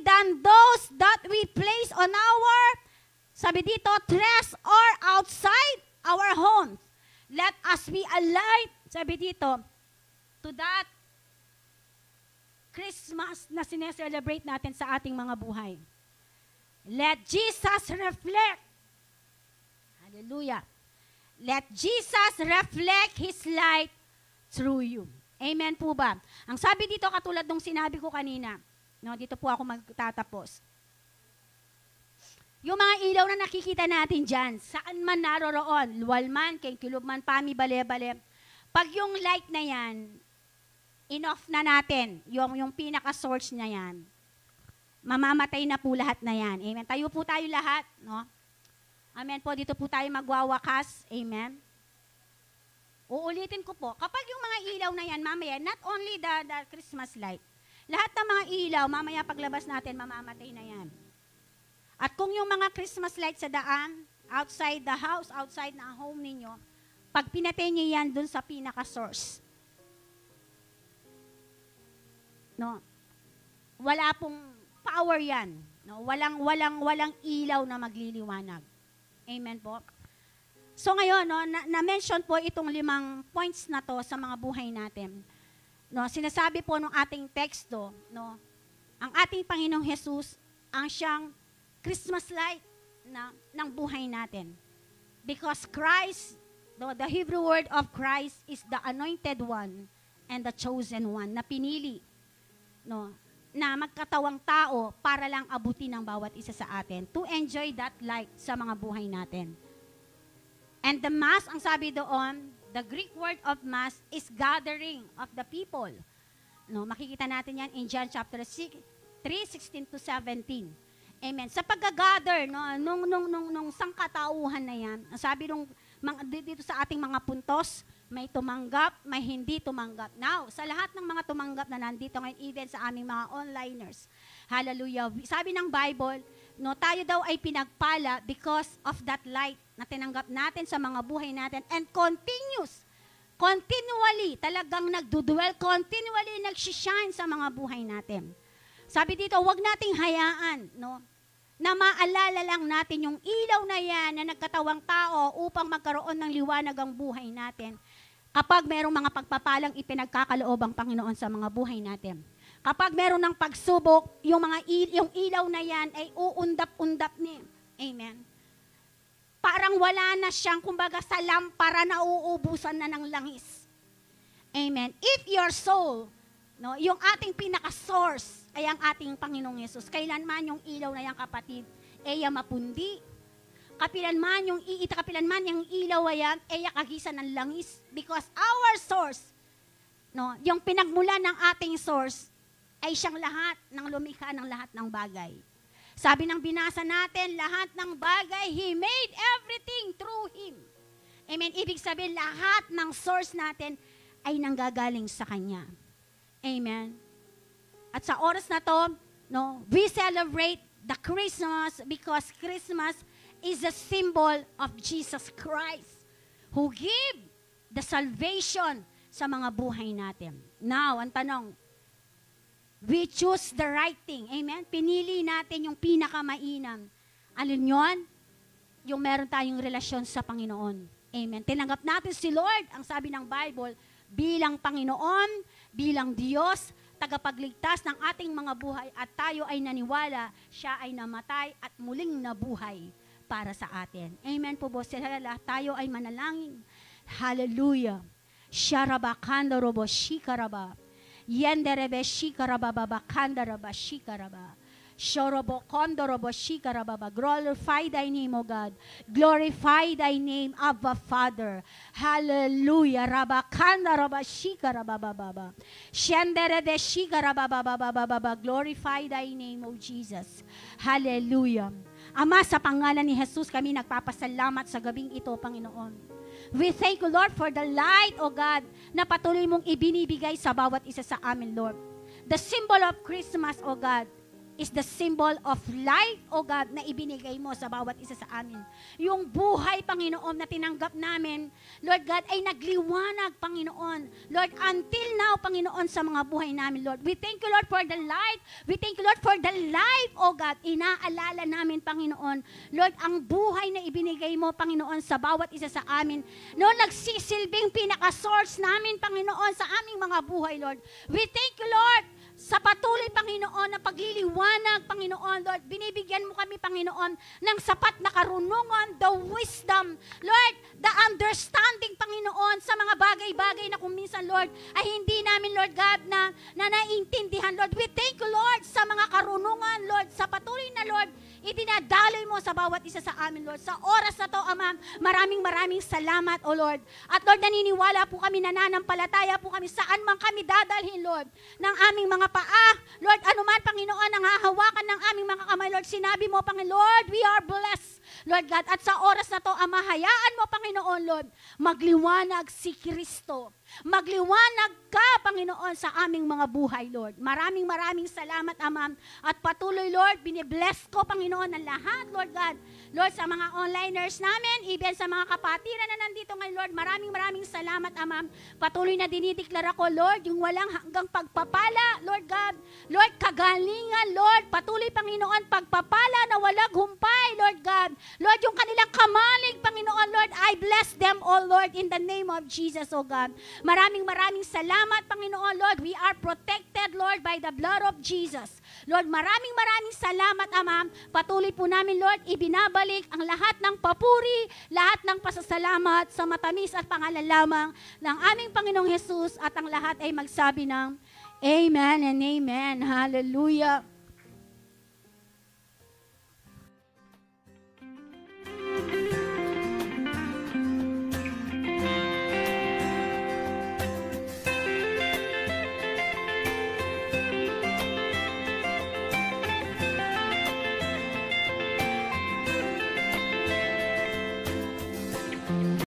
than those that we place on our, sabi dito, tres or outside our homes. Let us be a light, sabi dito, to that Christmas na sineselebrate natin sa ating mga buhay. Let Jesus reflect. Hallelujah. Let Jesus reflect His light through you. Amen po ba? Ang sabi dito, katulad nung sinabi ko kanina, no, dito po ako magtatapos. Yung mga ilaw na nakikita natin dyan, saan man naroroon, luwal man, kengkilub man, pami, bale-bale, pag yung light na yan, in-off na natin, yung pinaka-source na yan, mamamatay na po lahat na yan. Amen. Tayo po tayo lahat, no? Amen po, dito po tayo magwawakas. Amen. Uulitin ko po, kapag yung mga ilaw na yan, mamaya, not only the Christmas light, lahat ng mga ilaw, mamaya paglabas natin, mamamatay na yan. At kung yung mga Christmas light sa daan, outside the house, outside na home ninyo, pag pinatay niyo yan dun sa pinaka-source, no, wala pong power yan. No? Walang ilaw na magliliwanag. Amen po. So ngayon, no, na-mention po itong 5 points na to sa mga buhay natin. No, sinasabi po ng ating teksto, no, ang ating Panginoong Jesus ang siyang Christmas light ng buhay natin. Because Christ, no, the Hebrew word of Christ is the anointed one and the chosen one na pinili, no, na magkatawang tao para lang abutin ang bawat isa sa atin to enjoy that light sa mga buhay natin. And the mass, ang sabi doon, the Greek word of mass is gathering of the people. No, makikita natin yan in John chapter 3:16 to 17. Amen. Sa pag-gather, no, nung sangkatauhan na yan, ang sabi dito sa ating mga puntos, may tumanggap, may hindi tumanggap. Now, sa lahat ng mga tumanggap na nandito ngayon, even sa aming mga onliners, hallelujah, sabi ng Bible, no, tayo daw ay pinagpala because of that light na tinanggap natin sa mga buhay natin and continually, talagang nagduduel, continually nagsishine sa mga buhay natin. Sabi dito, huwag nating hayaan, no, na maalala lang natin yung ilaw na yan na nagkatawang tao upang magkaroon ng liwanag ang buhay natin kapag merong mga pagpapalang ipinagkakaloob ang Panginoon sa mga buhay natin. Kapag meron ng pagsubok, yung ilaw na yan ay uundap-undap niya. Amen. Parang wala na siyang, kumbaga sa lampara na uubusan na ng langis. Amen. If your soul, no, yung ating pinaka-source ay ang ating Panginoong Yesus, kailanman yung ilaw na yan, kapatid, ay mapundi. Kapilanman yung ilaw ayan, ay kagisan ng langis. Because our source, no, yung pinagmula ng ating source, ay siyang lahat ng lumikha ng lahat ng bagay. Sabi ng binasa natin, lahat ng bagay, He made everything through Him. Amen. Ibig sabihin, lahat ng source natin ay nanggagaling sa Kanya. Amen. At sa oras na to, no, we celebrate the Christmas because Christmas is a symbol of Jesus Christ who give the salvation sa mga buhay natin. Now, ang tanong, we choose the right thing. Amen? Pinili natin yung pinakamainam. Alin yon? Yung meron tayong relasyon sa Panginoon. Amen. Tinanggap natin si Lord, ang sabi ng Bible, bilang Panginoon, bilang Diyos, tagapagligtas ng ating mga buhay at tayo ay naniwala, siya ay namatay at muling nabuhay para sa atin. Amen po po. Tayo ay manalangin. Hallelujah. Sharabakanda robo shikaraba. Yenderebe shikaraba babakanda raba shikaraba. Shorobo kondorobo shikarababa. Glorify thy name, O God. Glorify thy name, Abba Father. Hallelujah. Rabakanda raba shikarababa. Shenderebe shikarababa. Glorify thy name, O Jesus. Hallelujah. Ama, sa pangalan ni Jesus, kami nagpapasalamat sa gabing ito, Panginoon. We thank you, Lord, for the light, O God, na patuloy mong ibinibigay sa bawat isa sa amin, Lord. The symbol of Christmas, O God, is the symbol of life, O God, na ibinigay mo sa bawat isa sa amin. Yung buhay, Panginoon, na tinanggap namin, Lord God, ay nagliwanag, Panginoon. Lord, until now, Panginoon, sa mga buhay namin, Lord. We thank you, Lord, for the light. We thank you, Lord, for the life, O God. Inaalala namin, Panginoon. Lord, ang buhay na ibinigay mo, Panginoon, sa bawat isa sa amin. Lord, nagsisilbing pinaka-source namin, Panginoon, sa aming mga buhay, Lord. We thank you, Lord, sa patuloy, Panginoon, na pagliliwanag, Panginoon, Lord, binibigyan mo kami, Panginoon, ng sapat na karunungan, the wisdom, Lord, the understanding, Panginoon, sa mga bagay-bagay na kung minsan, Lord, ay hindi namin, Lord God, na naiintindihan, Lord. We thank you, Lord, sa mga karunungan, Lord, sa patuloy na, Lord, idinadaloy mo sa bawat isa sa amin, Lord. Sa oras na to, Ama, maraming salamat, O Lord. At Lord, naniniwala po kami, nananampalataya po kami, saan man kami dadalhin, Lord, ng aming mga paa. Lord, anuman, Panginoon, ang hahawakan ng aming mga kamay, Lord, sinabi mo, Panginoon, Lord, we are blessed, Lord God. At sa oras na to, Ama, hayaan mo, Panginoon, Lord, magliwanag si Kristo. Magliwanag ka, Panginoon, sa aming mga buhay, Lord. Maraming salamat, Ama. At patuloy, Lord, binibless ko, Panginoon, ang lahat, Lord God. Lord, sa mga onliners namin, even sa mga kapatiran na nandito ngayon, Lord, maraming salamat, Ama. Patuloy na dinideklara ko, Lord, yung walang hanggang pagpapala, Lord God. Lord, kagalingan, Lord, patuloy, Panginoon, pagpapala na walang humpay, Lord God. Lord, yung kanilang kamalig, Panginoon, Lord, I bless them all, Lord, in the name of Jesus, O God. Maraming salamat, Panginoon, Lord. We are protected, Lord, by the blood of Jesus. Lord, maraming salamat, Ama. Patuloy po namin, Lord, ibinabalik ang lahat ng papuri, lahat ng pasasalamat sa matamis at pangalan lamang ng aming Panginoong Jesus at ang lahat ay magsabi ng Amen and Amen. Hallelujah.